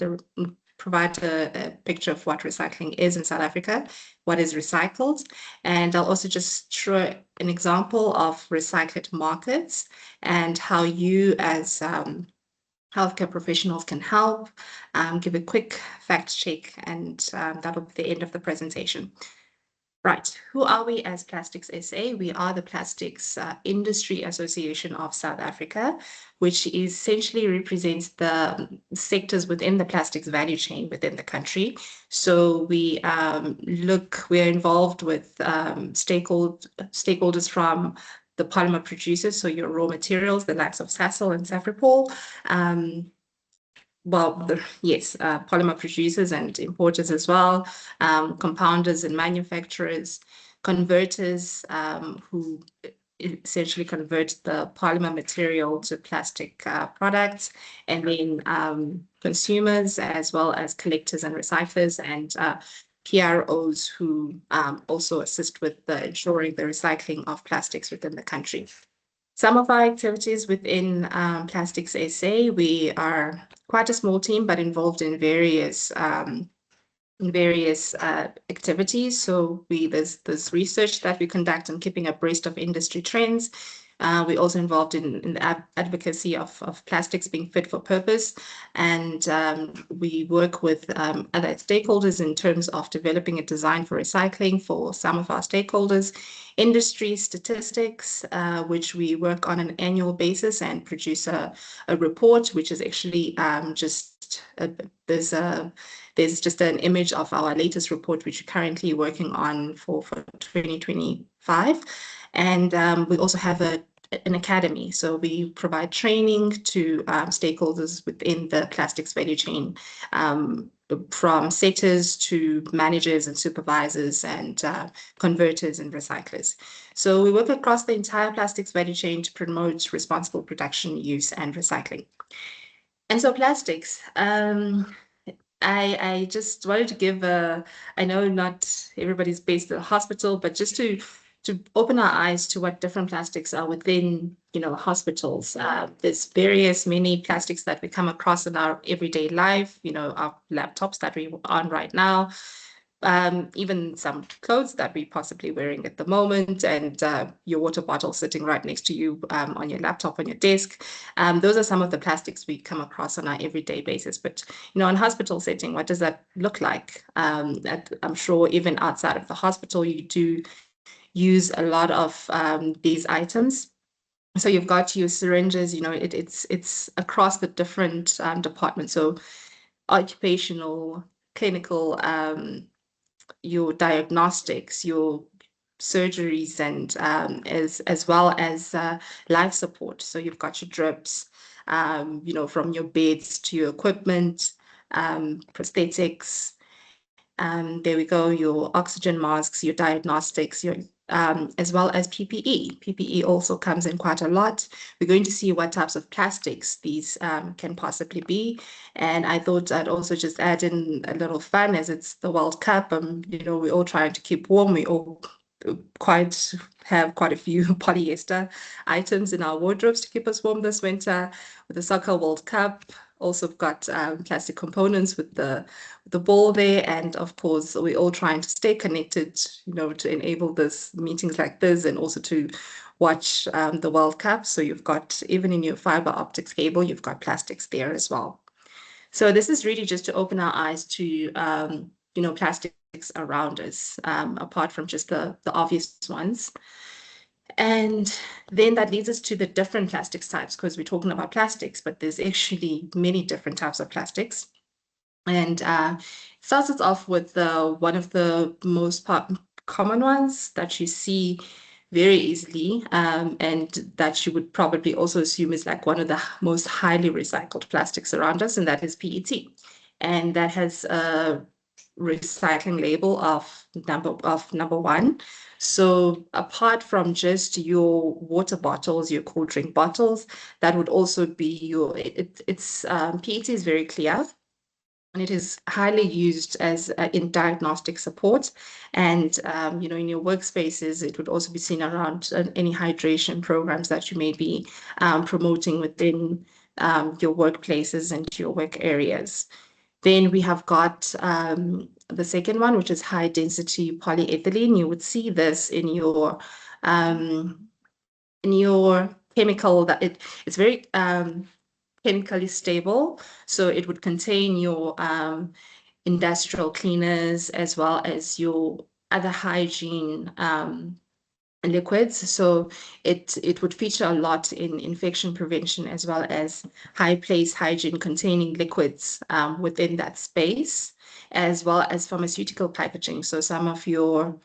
provide a picture of what recycling is in South Africa, what is recycled, and I'll also just show an example of recycled markets and how you as healthcare professionals can help, give a quick fact check, and that'll be the end of the presentation. Right, who are we as Plastics SA? We are the Plastics Industry Association of South Africa, which essentially represents the sectors within the plastics value chain within the country. So we're involved with stakeholders from the polymer producers, so your raw materials, the likes of Sasol and Safripol, polymer producers and importers as well, compounders and manufacturers, converters who essentially convert the polymer material to plastic products, and then consumers as well as collectors and recyclers, and PROs who also assist with ensuring the recycling of plastics within the country. Some of our activities within Plastics SA, we are quite a small team, but involved in various activities. So there's research that we conduct on keeping abreast of industry trends. We're also involved in the advocacy of plastics being fit for purpose, and we work with other stakeholders in terms of developing a design for recycling for some of our stakeholders, industry statistics, which we work on an annual basis and produce a report, which is actually there's just an image of our latest report, which we're currently working on for 2025. And we also have an academy. So we provide training to stakeholders within the plastics value chain, from setters to managers and supervisors and converters and recyclers. So we work across the entire plastics value chain to promote responsible production, use, and recycling. And so plastics, I just wanted to give I know not everybody's based at a hospital, but just to open our eyes to what different plastics are within, hospitals. There's many plastics that we come across in our everyday life, our laptops that we're on right now, even some clothes that we're possibly wearing at the moment, and your water bottle sitting right next to you on your laptop, on your desk. Those are some of the plastics we come across on our everyday basis. But, in hospital setting, what does that look like? I'm sure even outside of the hospital, you do use a lot of these items. So you've got your syringes, it's across the different departments. So occupational, clinical, your diagnostics, your surgeries, and as well as life support. So you've got your drips, from your beds to your equipment, prosthetics, There we go, your oxygen masks, your diagnostics, your as well as PPE. PPE also comes in quite a lot. We're going to see what types of plastics these can possibly be. And I thought I'd also just add in a little fun, as it's the World Cup. You know, we're all trying to keep warm. We all have quite a few polyester items in our wardrobes to keep us warm this winter. With the Soccer World Cup, also got plastic components with the ball there, and of course we're all trying to stay connected, you know, to enable this meetings like this, and also to watch the World Cup. So you've got, even in your fiber optics cable, you've got plastics there as well. So this is really just to open our eyes to you know, plastics around us, apart from just the obvious ones. And then that leads us to the different plastics types, because we're talking about plastics, but there's actually many different types of plastics. And starts us off with one of the most common ones that you see very easily, and that you would probably also assume is like one of the most highly recycled plastics around us, and that is PET. And that has a recycling label of number 1. So apart from just your water bottles, your cool drink bottles, that would also be your, PET is very clear, and it is highly used as in diagnostic support. And you know, in your workspaces, it would also be seen around any hydration programs that you may be promoting within your workplaces and your work areas. Then we have got the second one, which is high density polyethylene. You would see this in your chemical, that it's very chemically stable. So it would contain your industrial cleaners as well as your other hygiene liquids. So it would feature a lot in infection prevention, as well as high place hygiene containing liquids within that space, as well as pharmaceutical packaging. So some of your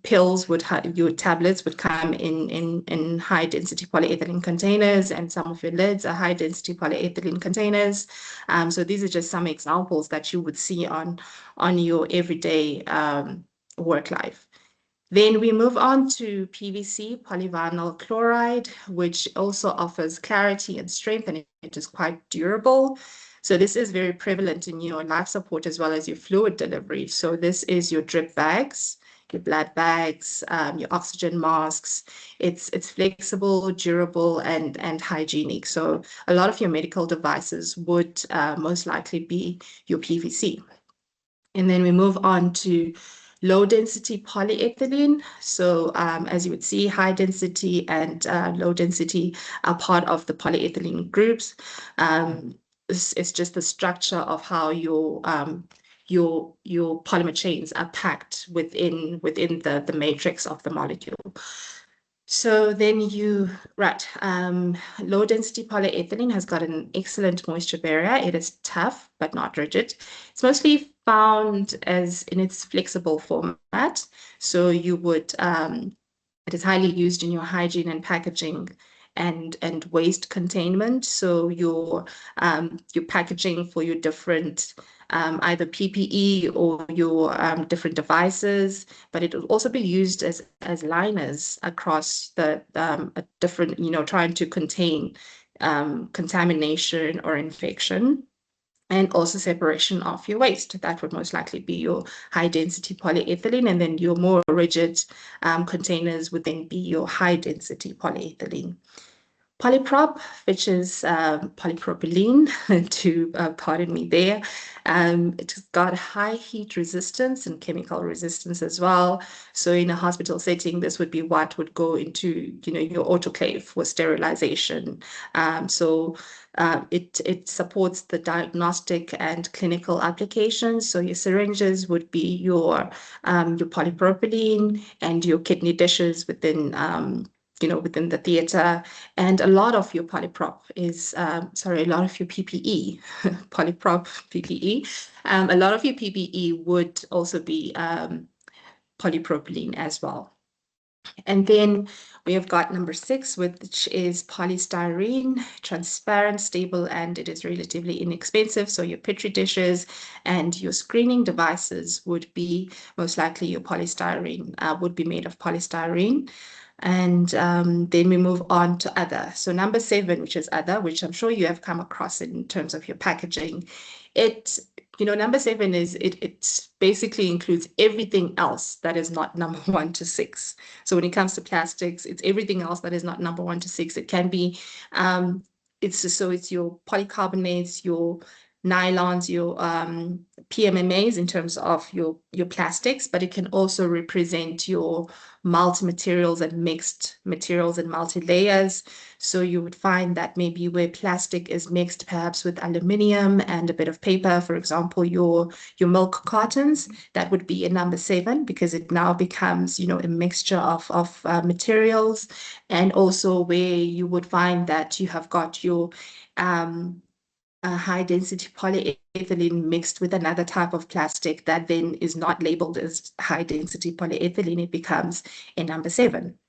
pills your tablets would come in high density polyethylene containers, and some of your lids are high density polyethylene containers. So these are just some examples that you would see on your everyday work life. Then we move on to PVC, polyvinyl chloride, which also offers clarity and strength, and it is quite durable. So this is very prevalent in your life support as well as your fluid delivery. So this is your drip bags, your blood bags, your oxygen masks. It's flexible, durable, and hygienic. So a lot of your medical devices would most likely be your PVC. And then we move on to low density polyethylene. So as you would see, high density and low density are part of the polyethylene groups. It's just the structure of how your polymer chains are packed within the matrix of the molecule. So then low density polyethylene has got an excellent moisture barrier. It is tough, but not rigid. It's mostly found as in its flexible format. So you would, it is highly used in your hygiene and packaging and waste containment. So your packaging for your different either PPE or your different devices, but it will also be used as liners across the different, you know, trying to contain contamination or infection. And also separation of your waste. That would most likely be your high density polyethylene, and then your more rigid containers would then be your high density polyethylene. Polyprop, which is polypropylene, to pardon me there. It's got high heat resistance and chemical resistance as well. So in a hospital setting, this would be what would go into, you know, your autoclave for sterilization. It supports the diagnostic and clinical applications. So your syringes would be your polypropylene, and your kidney dishes within you know, within the theater. And a lot of your polyprop is, a lot of your PPE, polyprop PPE, a lot of your PPE would also be polypropylene as well. And then we have got number 6, which is polystyrene, transparent, stable, and it is relatively inexpensive. So your Petri dishes and your screening devices would be most likely your polystyrene, would be made of polystyrene. And then we move on to other. So number 7, which is other, which I'm sure you have come across in terms of your packaging. Number 7 is it basically includes everything else that is not number 1 to 6. So when it comes to plastics, it's everything else that is not number 1 to 6. It can be, it's your polycarbonates, your nylons, your PMMAs in terms of your plastics, but it can also represent your multi-materials and mixed materials and multi-layers. So you would find that maybe where plastic is mixed perhaps with aluminium and a bit of paper, for example, your milk cartons, that would be a number 7 because it now becomes, a mixture of materials. And also where you would find that you have got your high density polyethylene mixed with another type of plastic that then is not labeled as high density polyethylene, it becomes a number 7.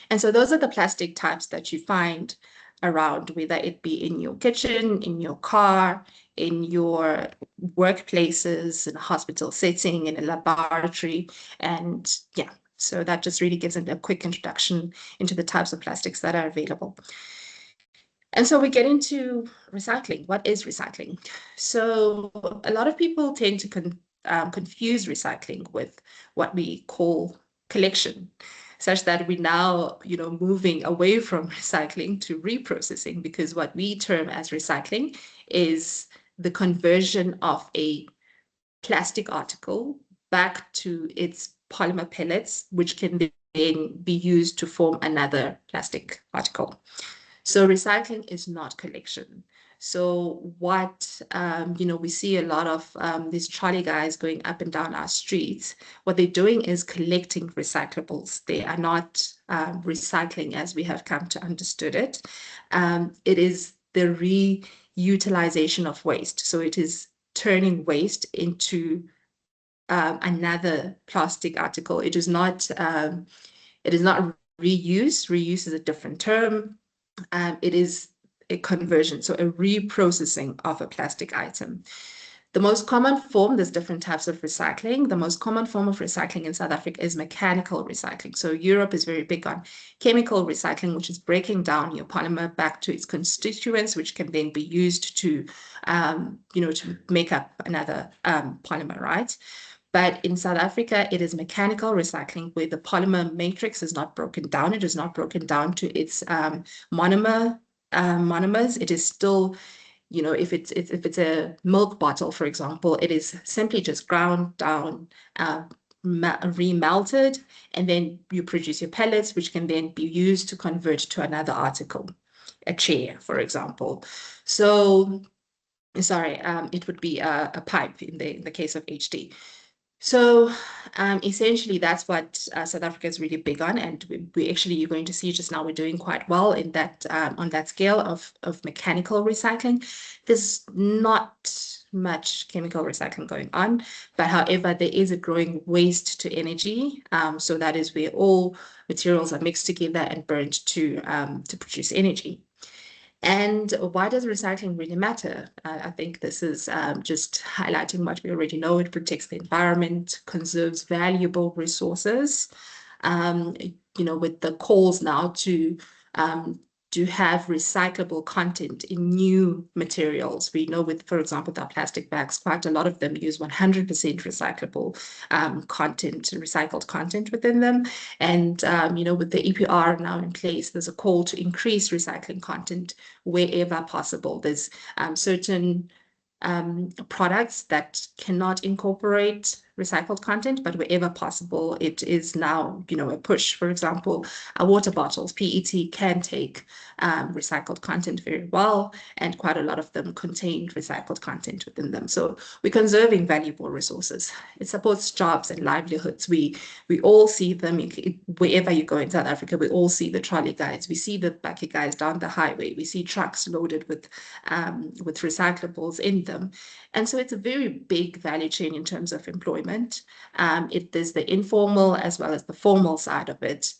And so those are the plastic types that you find around, whether it be in your kitchen, in your car, in your workplaces, in a hospital setting, in a laboratory. And yeah, so that just really gives a quick introduction into the types of plastics that are available. And so we get into recycling. What is recycling? So a lot of people tend to confuse recycling with what we call collection, such that we now, moving away from recycling to reprocessing, because what we term as recycling is the conversion of a plastic article back to its polymer pellets, which can then be used to form another plastic article. So recycling is not collection. So what, we see a lot of these trolley guys going up and down our streets. What they're doing is collecting recyclables. They are not recycling as we have come to understood it. It is the reutilization of waste. So it is turning waste into another plastic article. It is not reuse. Reuse is a different term. It is a conversion, so a reprocessing of a plastic item. The most common form, there's different types of recycling. The most common form of recycling in South Africa is mechanical recycling. So Europe is very big on chemical recycling, which is breaking down your polymer back to its constituents, which can then be used to, to make up another polymer, right? But in South Africa, it is mechanical recycling where the polymer matrix is not broken down. It is not broken down to its monomers. It is still, if it's a milk bottle, for example, it is simply just ground down, remelted, and then you produce your pellets, which can then be used to convert to another article, a chair, for example. So, sorry, it would be a pipe in the case of HD. So essentially, that's what South Africa is really big on, and we actually, you're going to see just now, we're doing quite well in that on that scale of mechanical recycling. There's not much chemical recycling going on, but however, there is a growing waste to energy. So that is where all materials are mixed together and burned to produce energy. And why does recycling really matter? I think this is just highlighting what we already know. It protects the environment, conserves valuable resources. With the calls now to have recyclable content in new materials. We know with, for example, the plastic bags, quite a lot of them use 100% recyclable content, recycled content within them. And, with the EPR now in place, there's a call to increase recycling content wherever possible. There's certain products that cannot incorporate recycled content, but wherever possible, it is now, a push. For example, water bottles, PET can take recycled content very well, and quite a lot of them contain recycled content within them. So we're conserving valuable resources. It supports jobs and livelihoods. We all see them wherever you go in South Africa. We all see the trolley guys. We see the bucky guys down the highway. We see trucks loaded with recyclables in them. And so it's a very big value chain in terms of employment. employment. There's the informal as well as the formal side of it.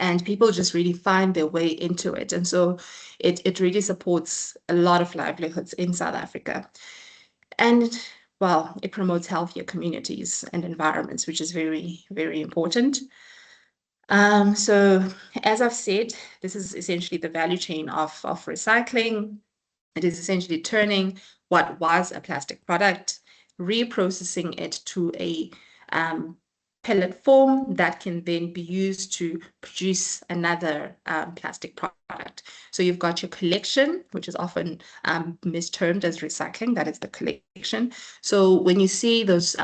And people just really find their way into it. And so it really supports a lot of livelihoods in South Africa. And well, it promotes healthier communities and environments, which is very, very important. So as I've said, this is essentially the value chain of recycling. It is essentially turning what was a plastic product, reprocessing it to a pellet form that can then be used to produce another plastic product. So you've got your collection, which is often mistermed as recycling. That is the collection. So when you see those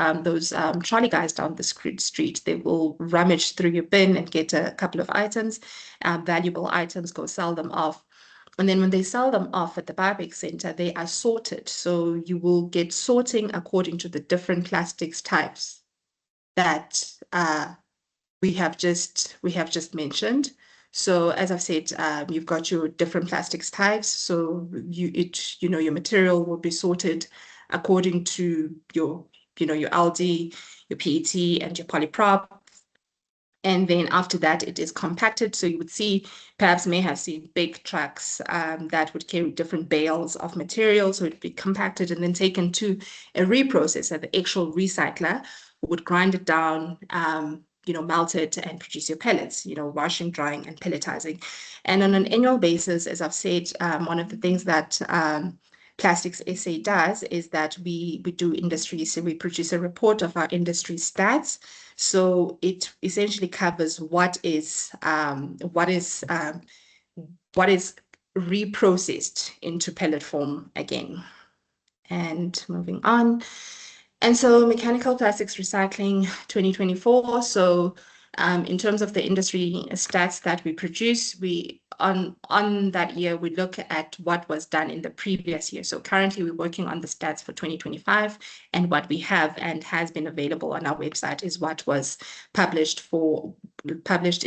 trolley guys down the street, they will rummage through your bin and get a couple of items, valuable items, go sell them off. And then when they sell them off at the buyback center, they are sorted. So you will get sorting according to the different plastics types that we have just mentioned. So as I've said, you've got your different plastics types. So your material will be sorted according to your LD, your PET, and your polyprop. And then after that, it is compacted. So you would see, perhaps may have seen big trucks that would carry different bales of material. So it would be compacted and then taken to a reprocessor. The actual recycler would grind it down, melt it and produce your pellets, washing, drying, and pelletizing. And on an annual basis, as I've said, one of the things that Plastics SA does is that we do industry. So we produce a report of our industry stats. So it essentially covers what is reprocessed into pellet form again. And moving on. And so mechanical plastics recycling 2024. So in terms of the industry stats that we produce, we on that year, we look at what was done in the previous year. So currently we're working on the stats for 2025, and what we have and has been available on our website is what was published in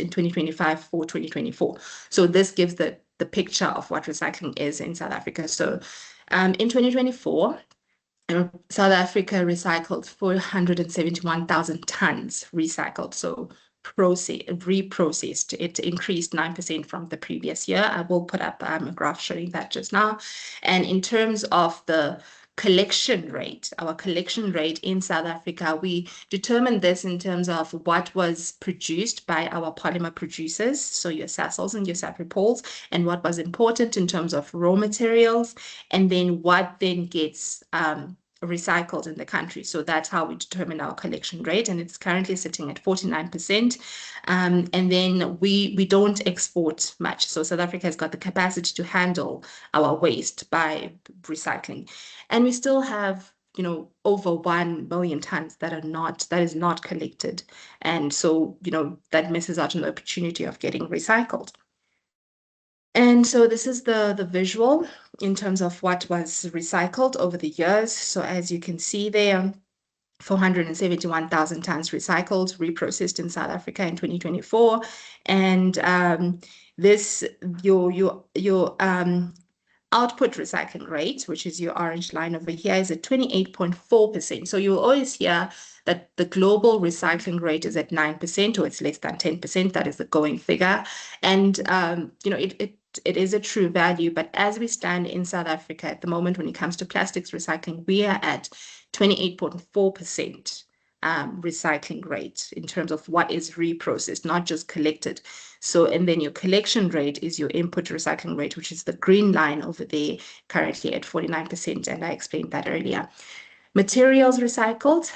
2025 for 2024. So this gives the picture of what recycling is in South Africa. So in 2024, South Africa recycled 471,000 tons recycled, so reprocessed. It increased 9% from the previous year. I will put up a graph showing that just now. And in terms of the collection rate, our collection rate in South Africa, we determined this in terms of what was produced by our polymer producers, so your Sasols and your Sapripols, and what was important in terms of raw materials, and then what then gets recycled in the country. So that's how we determine our collection rate, and it's currently sitting at 49%. And then we don't export much. So South Africa has got the capacity to handle our waste by recycling. And we still have over 1 million tons that is not collected. And so, that misses out on the opportunity of getting recycled. And so this is the visual in terms of what was recycled over the years. So as you can see there, 471,000 tons recycled, reprocessed in South Africa in 2024. And your output recycling rate, which is your orange line over here, is at 28.4%. So you'll always hear that the global recycling rate is at 9%, or it's less than 10%. That is the going figure. And, it is a true value. But as we stand in South Africa at the moment, when it comes to plastics recycling, we are at 28.4% recycling rate in terms of what is reprocessed, not just collected. So, and then your collection rate is your input recycling rate, which is the green line over there, currently at 49%. And I explained that earlier. Materials recycled,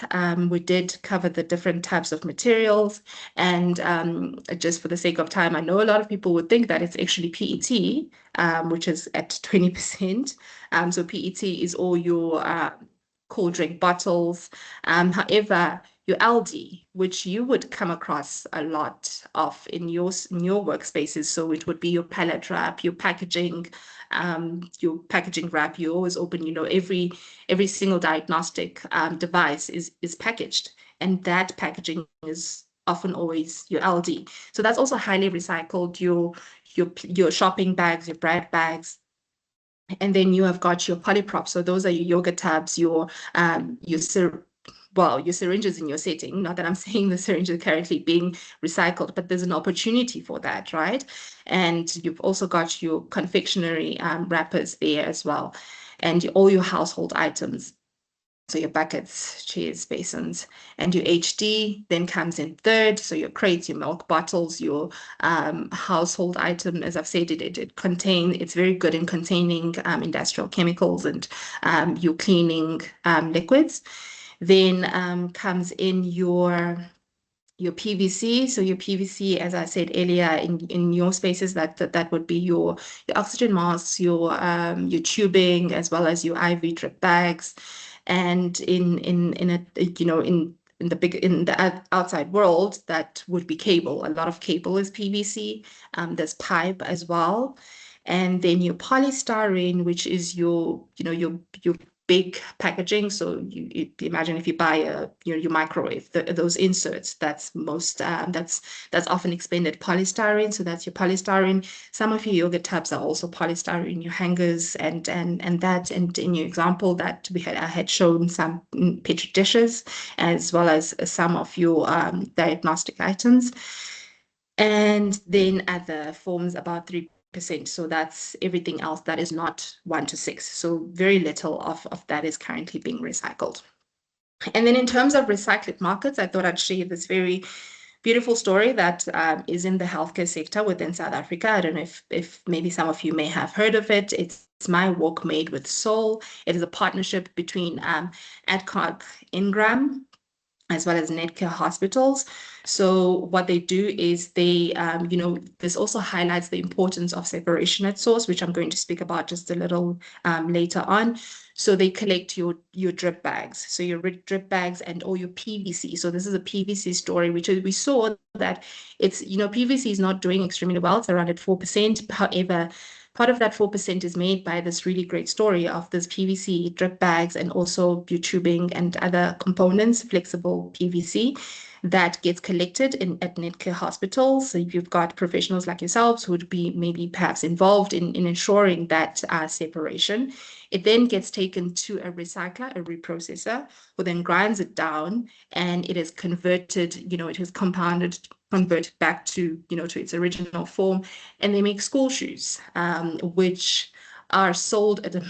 we did cover the different types of materials, and just for the sake of time, I know a lot of people would think that it's actually PET, which is at 20%. So PET is all your cold drink bottles. However, your LD, which you would come across a lot of in your workspaces, so it would be your pallet wrap, your packaging wrap. You always open, every single diagnostic device is packaged, and that packaging is often always your LD. So that's also highly recycled. Your shopping bags, your bread bags. And then you have got your polyprop. So those are your yogurt tubs, your well, your syringes in your setting, not that I'm saying the syringe is currently being recycled, but there's an opportunity for that, right? And you've also got your confectionery wrappers there as well, and all your household items. So your buckets, chairs, basins, and your HD then comes in third. So your crates, your milk bottles, your household item, as I've said, it's very good in containing industrial chemicals and your cleaning liquids. Then comes in your PVC. So your PVC, as I said earlier, in your spaces, that would be your oxygen masks, your tubing, as well as your IV drip bags. And in the outside world, that would be cable. A lot of cable is PVC. There's pipe as well. And then your polystyrene, which is your big packaging. So you imagine if you buy your microwave, those inserts, that's often expended polystyrene. So that's your polystyrene. Some of your yogurt tubs are also polystyrene, your hangers and that. And in your example that I had shown some petri dishes, as well as some of your diagnostic items. And then other forms about 3%. So that's everything else that is not 1 to 6. So very little of that is currently being recycled. And then in terms of recycled markets, I thought I'd share this very beautiful story that is in the healthcare sector within South Africa. I don't know if maybe some of you may have heard of it. It's My Walk Made with Soul. It is a partnership between Adcock Ingram as well as Netcare hospitals. So what they do is they, this also highlights the importance of separation at source, which I'm going to speak about just a little later on. So they collect your drip bags, so your drip bags and all your PVC. So this is a PVC story, which we saw that it's, PVC is not doing extremely well. It's around at 4%. However, part of that 4% is made by this really great story of this PVC drip bags and also your tubing and other components, flexible PVC, that gets collected at Netcare hospitals. So if you've got professionals like yourselves who would be maybe perhaps involved in ensuring that separation, it then gets taken to a recycler, a reprocessor, who then grinds it down, and it is converted, it is converted back to, to its original form, and they make school shoes, which are sold at a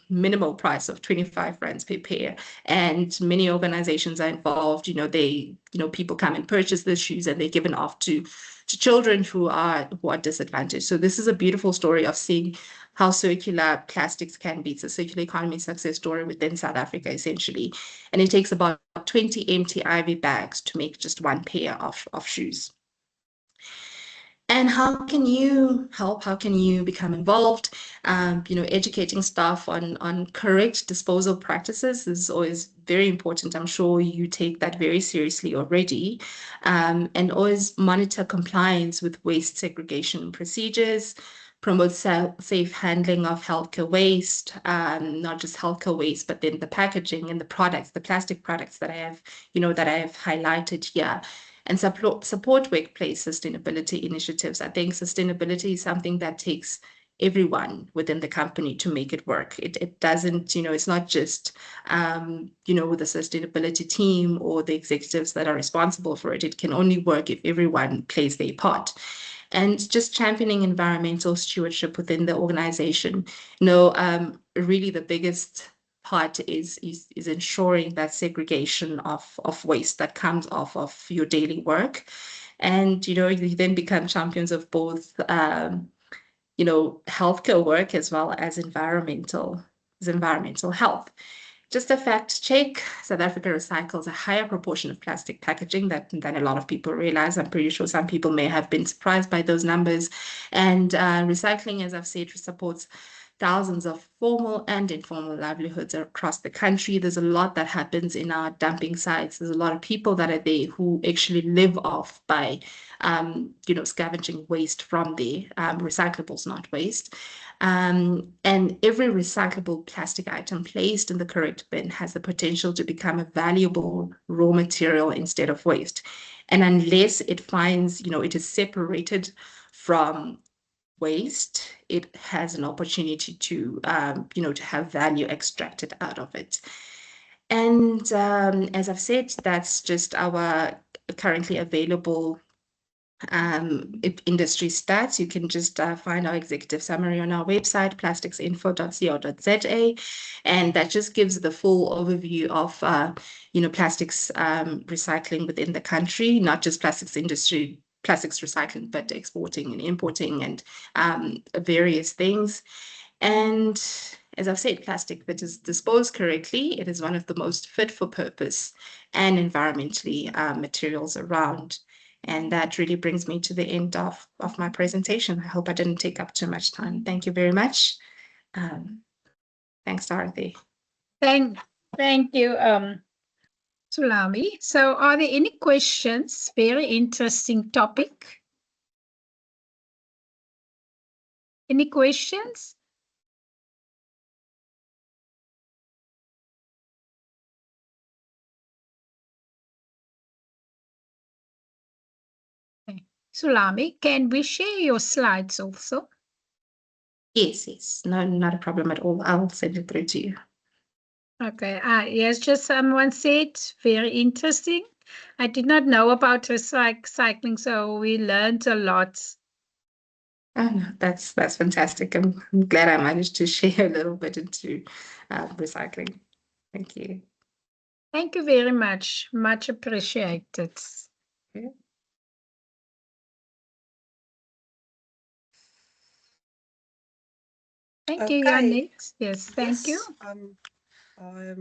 minimal price of 25 rands per pair. And many organizations are involved. People come and purchase the shoes, and they're given off to children who are disadvantaged. So this is a beautiful story of seeing how circular plastics can be. It's a circular economy success story within South Africa, essentially. And it takes about 20 empty IV bags to make just one pair of shoes. And how can you help? How can you become involved? Educating staff on correct disposal practices is always very important. I'm sure you take that very seriously already. And always monitor compliance with waste segregation procedures, promote safe handling of healthcare waste, not just healthcare waste, but then the packaging and the products, the plastic products that I have highlighted here. And support workplace sustainability initiatives. I think sustainability is something that takes everyone within the company to make it work. It doesn't, it's not just, the sustainability team or the executives that are responsible for it. It can only work if everyone plays their part. And just championing environmental stewardship within the organization. Really the biggest part is ensuring that segregation of waste that comes off of your daily work. And, you then become champions of both, healthcare work as well as environmental health. Just a fact check, South Africa recycles a higher proportion of plastic packaging than a lot of people realize. I'm pretty sure some people may have been surprised by those numbers. And recycling, as I've said, supports thousands of formal and informal livelihoods across the country. There's a lot that happens in our dumping sites. There's a lot of people that are there who actually live off by, scavenging waste from there, recyclables, not waste. And every recyclable plastic item placed in the correct bin has the potential to become a valuable raw material instead of waste. And unless it finds, it is separated from waste, it has an opportunity to, to have value extracted out of it. And as I've said, that's just our currently available industry stats. You can just find our executive summary on our website, plasticsinfo.co.za, and that just gives the full overview of plastics recycling within the country, not just plastics industry, plastics recycling, but exporting and importing and various things. And as I've said, plastic that is disposed correctly, it is one of the most fit for purpose and environmentally materials around. And that really brings me to the end of my presentation. I hope I didn't take up too much time. Thank you very much. Thanks, Dorothy. Thank you, Sulami. So are there any questions? Very interesting topic. Any questions? Okay. Sulami, can we share your slides also? Yes. No, not a problem at all. I'll send it through to you. Okay. Yes, just someone said, very interesting. I did not know about recycling, so we learned a lot. Oh, no, that's fantastic. I'm glad I managed to share a little bit into recycling. Thank you. Thank you very much. Much appreciated. Okay. Thank you, Yannick. Yes, thank you. I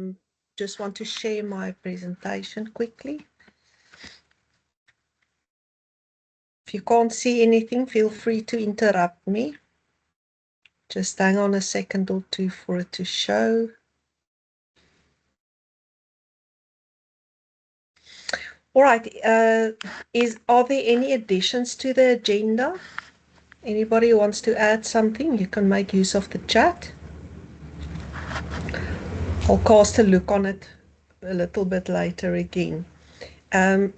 just want to share my presentation quickly. If you can't see anything, feel free to interrupt me. Just hang on a second or two for it to show. All right. Are there any additions to the agenda? Anybody who wants to add something, you can make use of the chat. I'll cast a look on it a little bit later again. I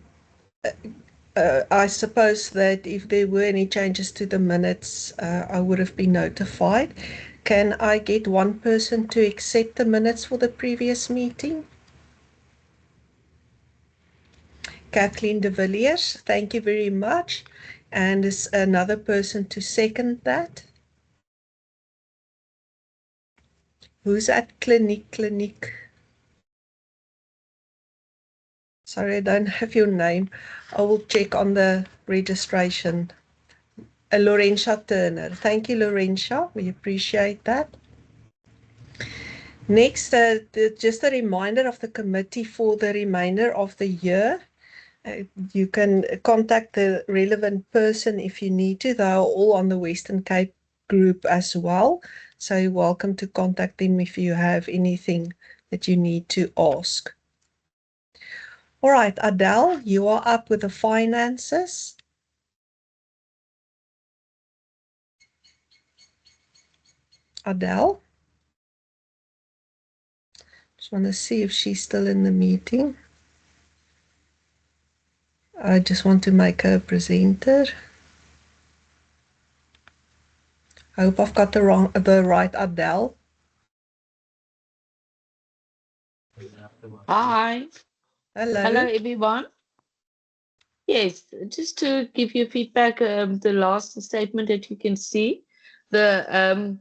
suppose that if there were any changes to the minutes, I would have been notified. Can I get one person to accept the minutes for the previous meeting? Kathleen de Villiers, thank you very much. And is another person to second that? Who's at Clinique? Sorry, I don't have your name. I will check on the registration. Laurentia Turner. Thank you, Laurentia. We appreciate that. Next, just a reminder of the committee for the remainder of the year. You can contact the relevant person if you need to. They are all on the Western Cape group as well. So you're welcome to contact them if you have anything that you need to ask. All right, Adele, you are up with the finances. Adele? Just want to see if she's still in the meeting. I just want to make her a presenter. I hope I've got the right Adele. Hi. Hello. Hello, everyone. Yes, just to give you feedback, the last statement that you can see, the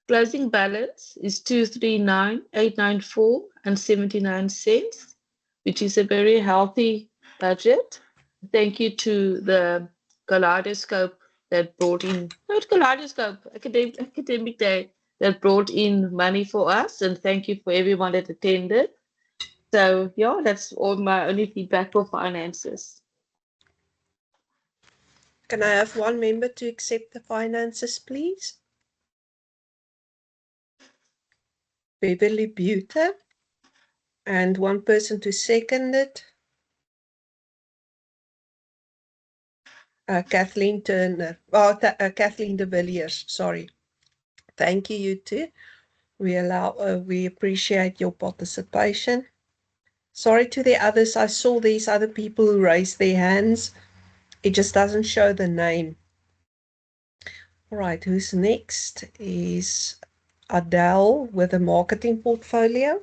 closing balance is 239,894 and 79 cents, which is a very healthy budget. Thank you to the Kaleidoscope that brought in, not Kaleidoscope, Academic Day that brought in money for us, and thank you for everyone that attended. So yeah, that's all my only feedback for finances. Can I have one member to accept the finances, please? Beverly Buter. And one person to second it. Kathleen Turner. Kathleen de Villiers, sorry. Thank you, you two. We appreciate your participation. Sorry to the others. I saw these other people who raised their hands. It just doesn't show the name. All right, who's next is Adele with a marketing portfolio.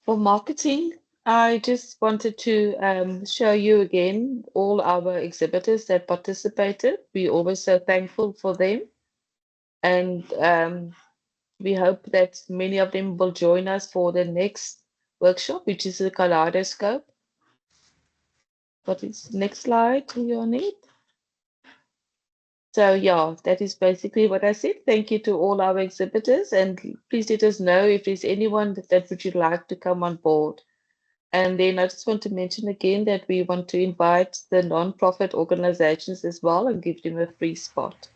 For marketing, I just wanted to show you again all our exhibitors that participated. We're always so thankful for them. And we hope that many of them will join us for the next workshop, which is the kaleidoscope. What is next slide, Jonit? So yeah, that is basically what I said. Thank you to all our exhibitors, and please let us know if there's anyone that would you like to come on board. And then I just want to mention again that we want to invite the non-profit organizations as well and give them a free spot.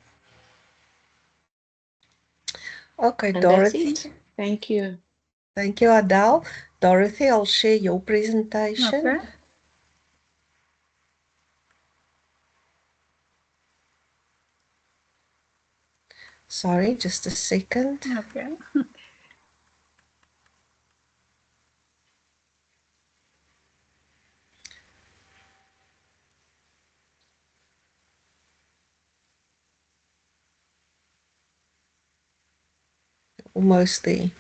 Okay, And Dorothy. that's it. Thank you. Thank you, Adele. Dorothy, I'll share your presentation. Okay. Sorry, just a second. Okay. Almost there.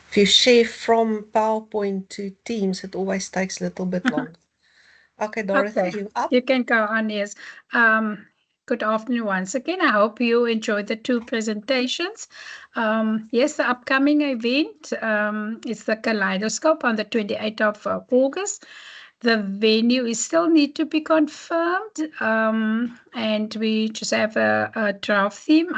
If you share from PowerPoint to Teams, it always takes a little bit longer. Okay, Dorothy, Okay. you up? You can go on, yes. Good afternoon once again. I hope you enjoyed the two presentations. Yes, the upcoming event is the Kaleidoscope on the 28th of August. The venue is still need to be confirmed, and we just have a draft theme,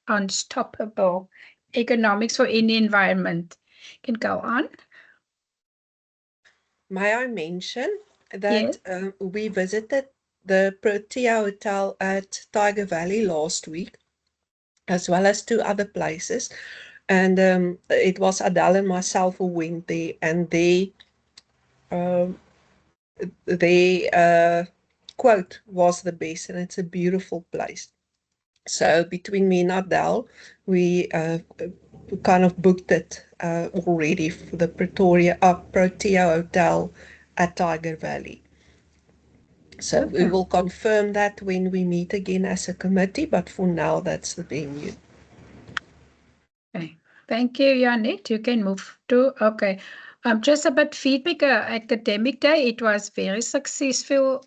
unstoppable economics for any environment. Can go on. May I mention Yes. that we visited the Protea Hotel at Tiger Valley last week, as well as 2 other places. And it was Adele and myself who went there, and they quote was the best, and it's a beautiful place. So between me and Adele, we kind of booked it already for the Protea Hotel at Tiger Valley. So we will confirm that when we meet again as a committee, but for now, that's the venue. Okay. Thank you, Janette. You can move to, okay. Just about feedback, academic day, it was very successful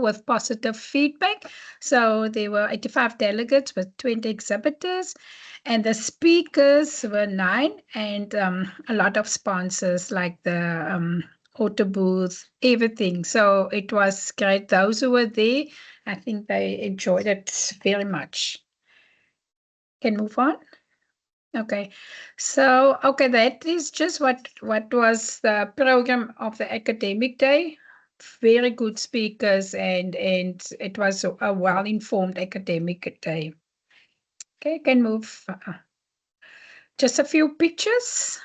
with positive feedback. So there were 85 delegates with 20 exhibitors, and the speakers were 9, and a lot of sponsors like the auto booth, everything. So it was great. Those who were there, I think they enjoyed it very much. Can move on. Okay, so that is just what was the program of the academic day. Very good speakers, and it was a well-informed academic day. Okay, can move. Just a few pictures.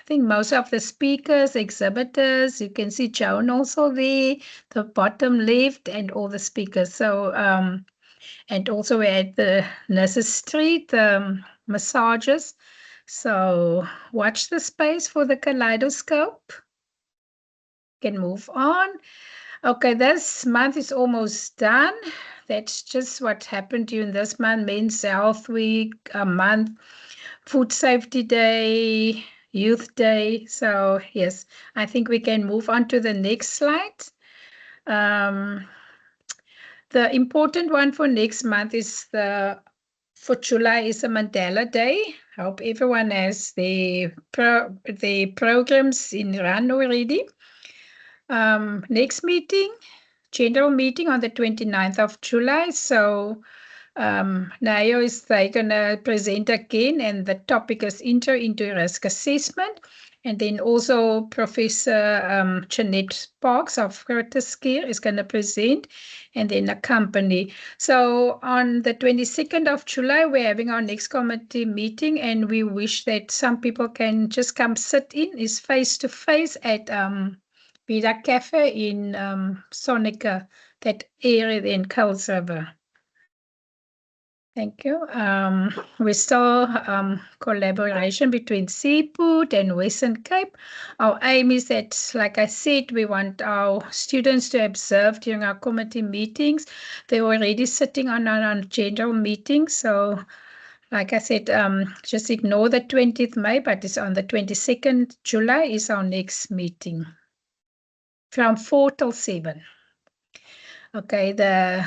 I think most of the speakers, exhibitors, you can see Joan also there, the bottom left, and all the speakers. So and also we're at the Nurses Street massages. So watch the space for the kaleidoscope. Can move on. Okay, this month is almost done. That's just what happened during this month. Men's Health Week, a month, Food Safety Day, Youth Day. So yes, I think we can move on to the next slide. The important one for next month is for July is a Mandela Day. I hope everyone has the programs in run already. Next meeting, general meeting on the 29th of July. So NIOH is going to present again, and the topic is Intro into Risk Assessment. And then also Professor Jeanette Parks of Curtis Care is going to present, and then a company. So on the 22nd of July, we're having our next committee meeting, and we wish that some people can just come sit in. It's face-to-face at Vida Cafe in Sonica, that area in Kuils River. Thank you. We still collaboration between Seafood and Western Cape. Our aim is that, like I said, we want our students to observe during our committee meetings. They're already sitting on general meetings, so like I said, just ignore the 20th May, but it's on the 22nd July is our next meeting from 4 till 7. Okay, the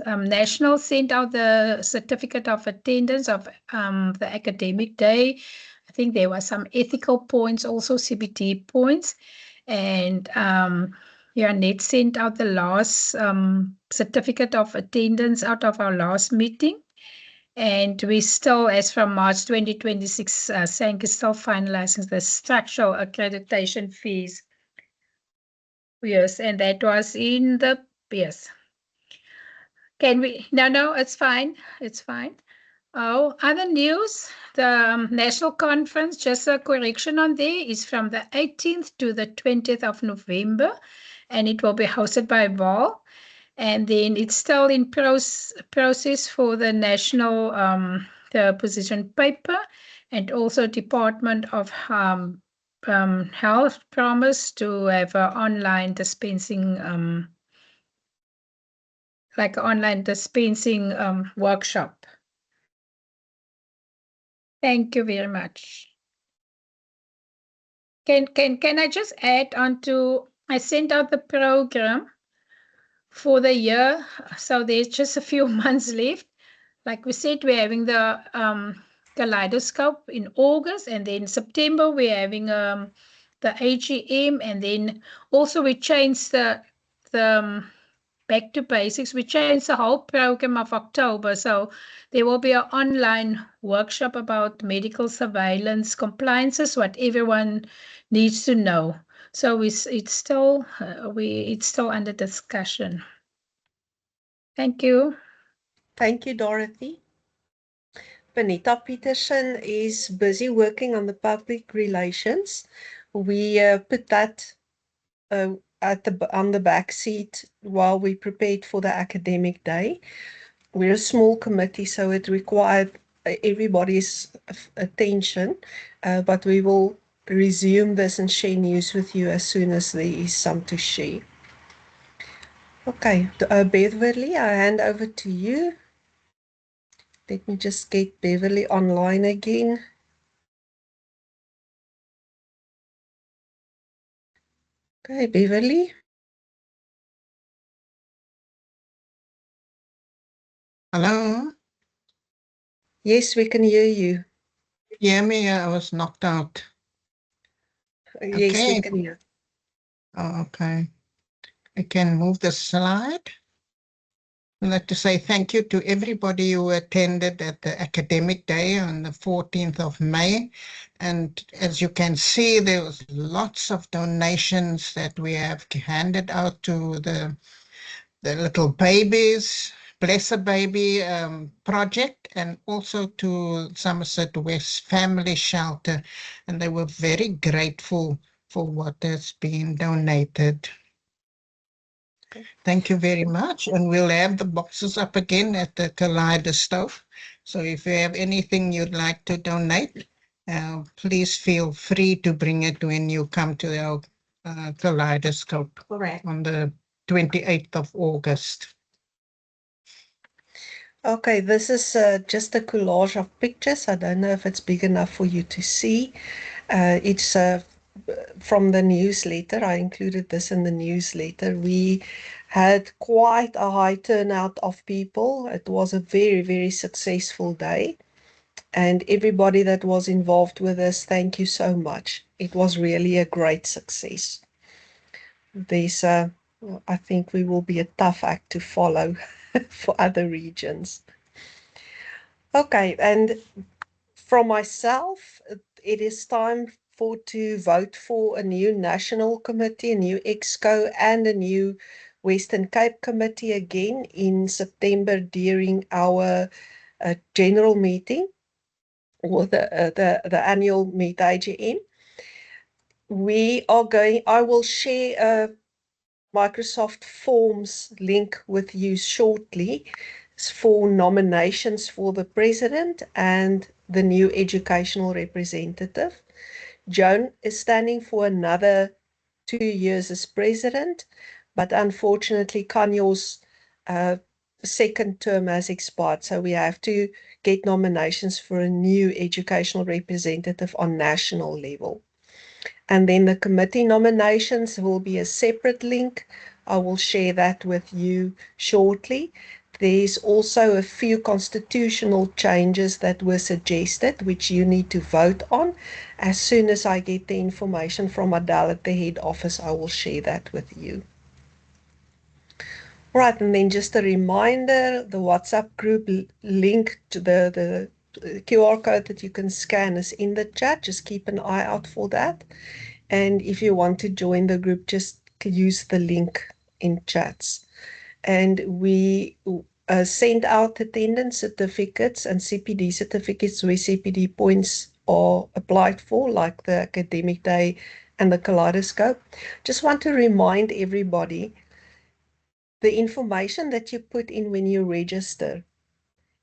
National sent out the certificate of attendance of the academic day. I think there were some ethical points, also CBT points. And Net sent out the last certificate of attendance out of our last meeting. And we still, as from March 2026, SANC is still finalizing the structural accreditation fees. Yes, and that was in the, yes. Can we, no, it's fine. It's fine. Oh, other news, the national conference, just a correction on there, is from the 18th to the 20th of November, and it will be hosted by Val. And then it's still in process for the national, the position paper, and also Department of Health promised to have an online dispensing, like an online dispensing workshop. Thank you very much. Can I just add on to, I sent out the program for the year, so there's just a few months left. Like we said, we're having the kaleidoscope in August, and then September we're having the AGM, and then also we changed the back to basics. We changed the whole program of October, so there will be an online workshop about medical surveillance compliances, what everyone needs to know. So it's still under discussion. Thank you. Thank you, Dorothy. Benita Peterson is busy working on the public relations. We put that on the back seat while we prepared for the academic day. We're a small committee, so it required everybody's attention, but we will resume this and share news with you as soon as there is some to share. Okay, Beverly, I hand over to you. Let me just get Beverly online again. Okay, Beverly. Hello? Yes, we can hear you. Hear me? I was knocked out. Yes, Okay. we can hear. Oh, okay. I can move the slide. I'd like to say thank you to everybody who attended at the academic day on the 14th of May. And as you can see, there was lots of donations that we have handed out to the little babies, Bless a Baby project, and also to Somerset West Family Shelter. And they were very grateful for what has been donated. Thank you very much. And we'll have the boxes up again at the kaleidoscope. So if you have anything you'd like to donate, please feel free to bring it when you come to our kaleidoscope. Correct. On the 28th of August. Okay, this is just a collage of pictures. I don't know if it's big enough for you to see. It's from the newsletter. I included this in the newsletter. We had quite a high turnout of people. It was a very, very successful day. And everybody that was involved with this, thank you so much. It was really a great success. There's I think we will be a tough act to follow for other regions. Okay, and from myself, it is time to vote for a new national committee, a new EXCO, and a new Western Cape committee again in September during our general meeting, or the annual meet AGM. I will share a Microsoft Forms link with you shortly for nominations for the president and the new educational representative. Joan is standing for another 2 years as president, but unfortunately Kanyo's second term has expired, so we have to get nominations for a new educational representative on national level. And then the committee nominations will be a separate link. I will share that with you shortly. There's also a few constitutional changes that were suggested, which you need to vote on. As soon as I get the information from Adele at the head office, I will share that with you. Right, and then just a reminder, the WhatsApp group link to the QR code that you can scan is in the chat. Just keep an eye out for that. And if you want to join the group, just use the link in chats. And we send out attendance certificates and CPD certificates where CPD points are applied for, like the academic day and the kaleidoscope. Just want to remind everybody, the information that you put in when you register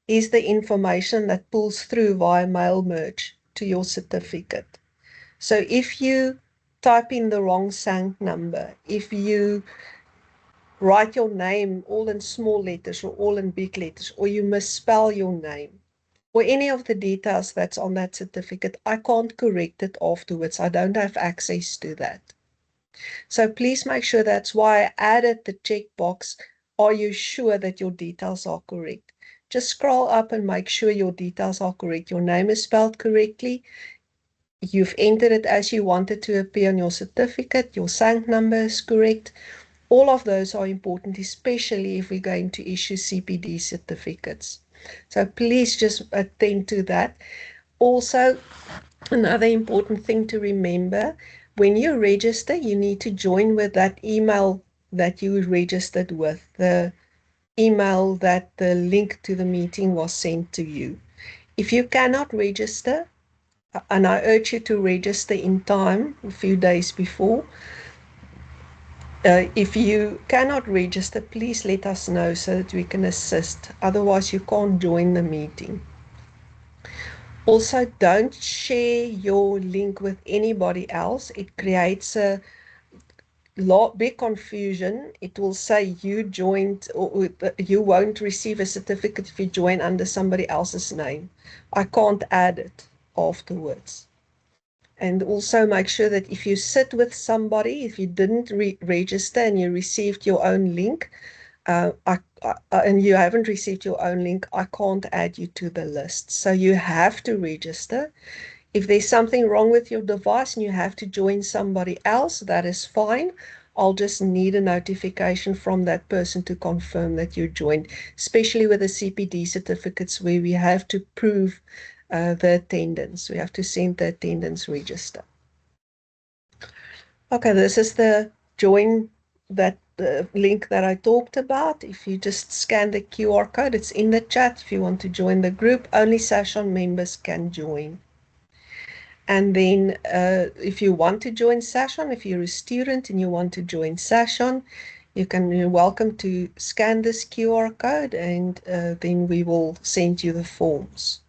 is the information that pulls through via mail merge to your certificate. So if you type in the wrong SANC number, if you write your name all in small letters or all in big letters, or you misspell your name, or any of the details that's on that certificate, I can't correct it afterwards. I don't have access to that. So please make sure, that's why I added the checkbox, are you sure that your details are correct? Just scroll up and make sure your details are correct. Your name is spelled correctly. You've entered it as you want it to appear on your certificate. Your SANC number is correct. All of those are important, especially if we're going to issue CPD certificates. So please just attend to that. Also, another important thing to remember, when you register, you need to join with that email that you registered with, the email that the link to the meeting was sent to you. If you cannot register, and I urge you to register in time, a few days before. If you cannot register, please let us know so that we can assist. Otherwise, you can't join the meeting. Also, don't share your link with anybody else. It creates a big confusion. It will say you joined, or you won't receive a certificate if you join under somebody else's name. I can't add it afterwards. And also make sure that if you sit with somebody, if you didn't register and you received your own link, and you haven't received your own link, I can't add you to the list. So you have to register. If there's something wrong with your device and you have to join somebody else, that is fine. I'll just need a notification from that person to confirm that you joined, especially with the CPD certificates where we have to prove the attendance. We have to send the attendance register. Okay, this is the join, that link that I talked about. If you just scan the QR code, it's in the chat. If you want to join the group, only Sashon members can join. And then if you want to join Sashon, if you're a student and you want to join Sashon, you're welcome to scan this QR code, and then we will send you the forms.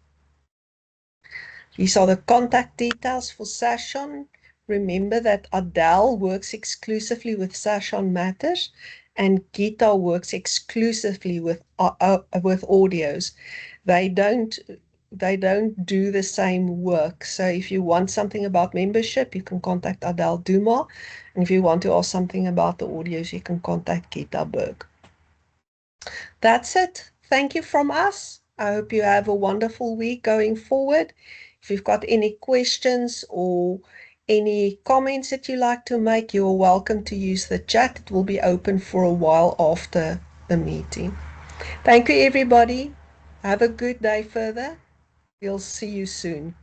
These are the contact details for Sashon. Remember that Adele works exclusively with Sashon Matters, and Gita works exclusively with audios. They don't do the same work. So if you want something about membership, you can contact Adele Duma. And if you want to ask something about the audios, you can contact Gita Berg. That's it. Thank you from us. I hope you have a wonderful week going forward. If you've got any questions or any comments that you like to make, you're welcome to use the chat. It will be open for a while after the meeting. Thank you, everybody. Have a good day further. We'll see you soon.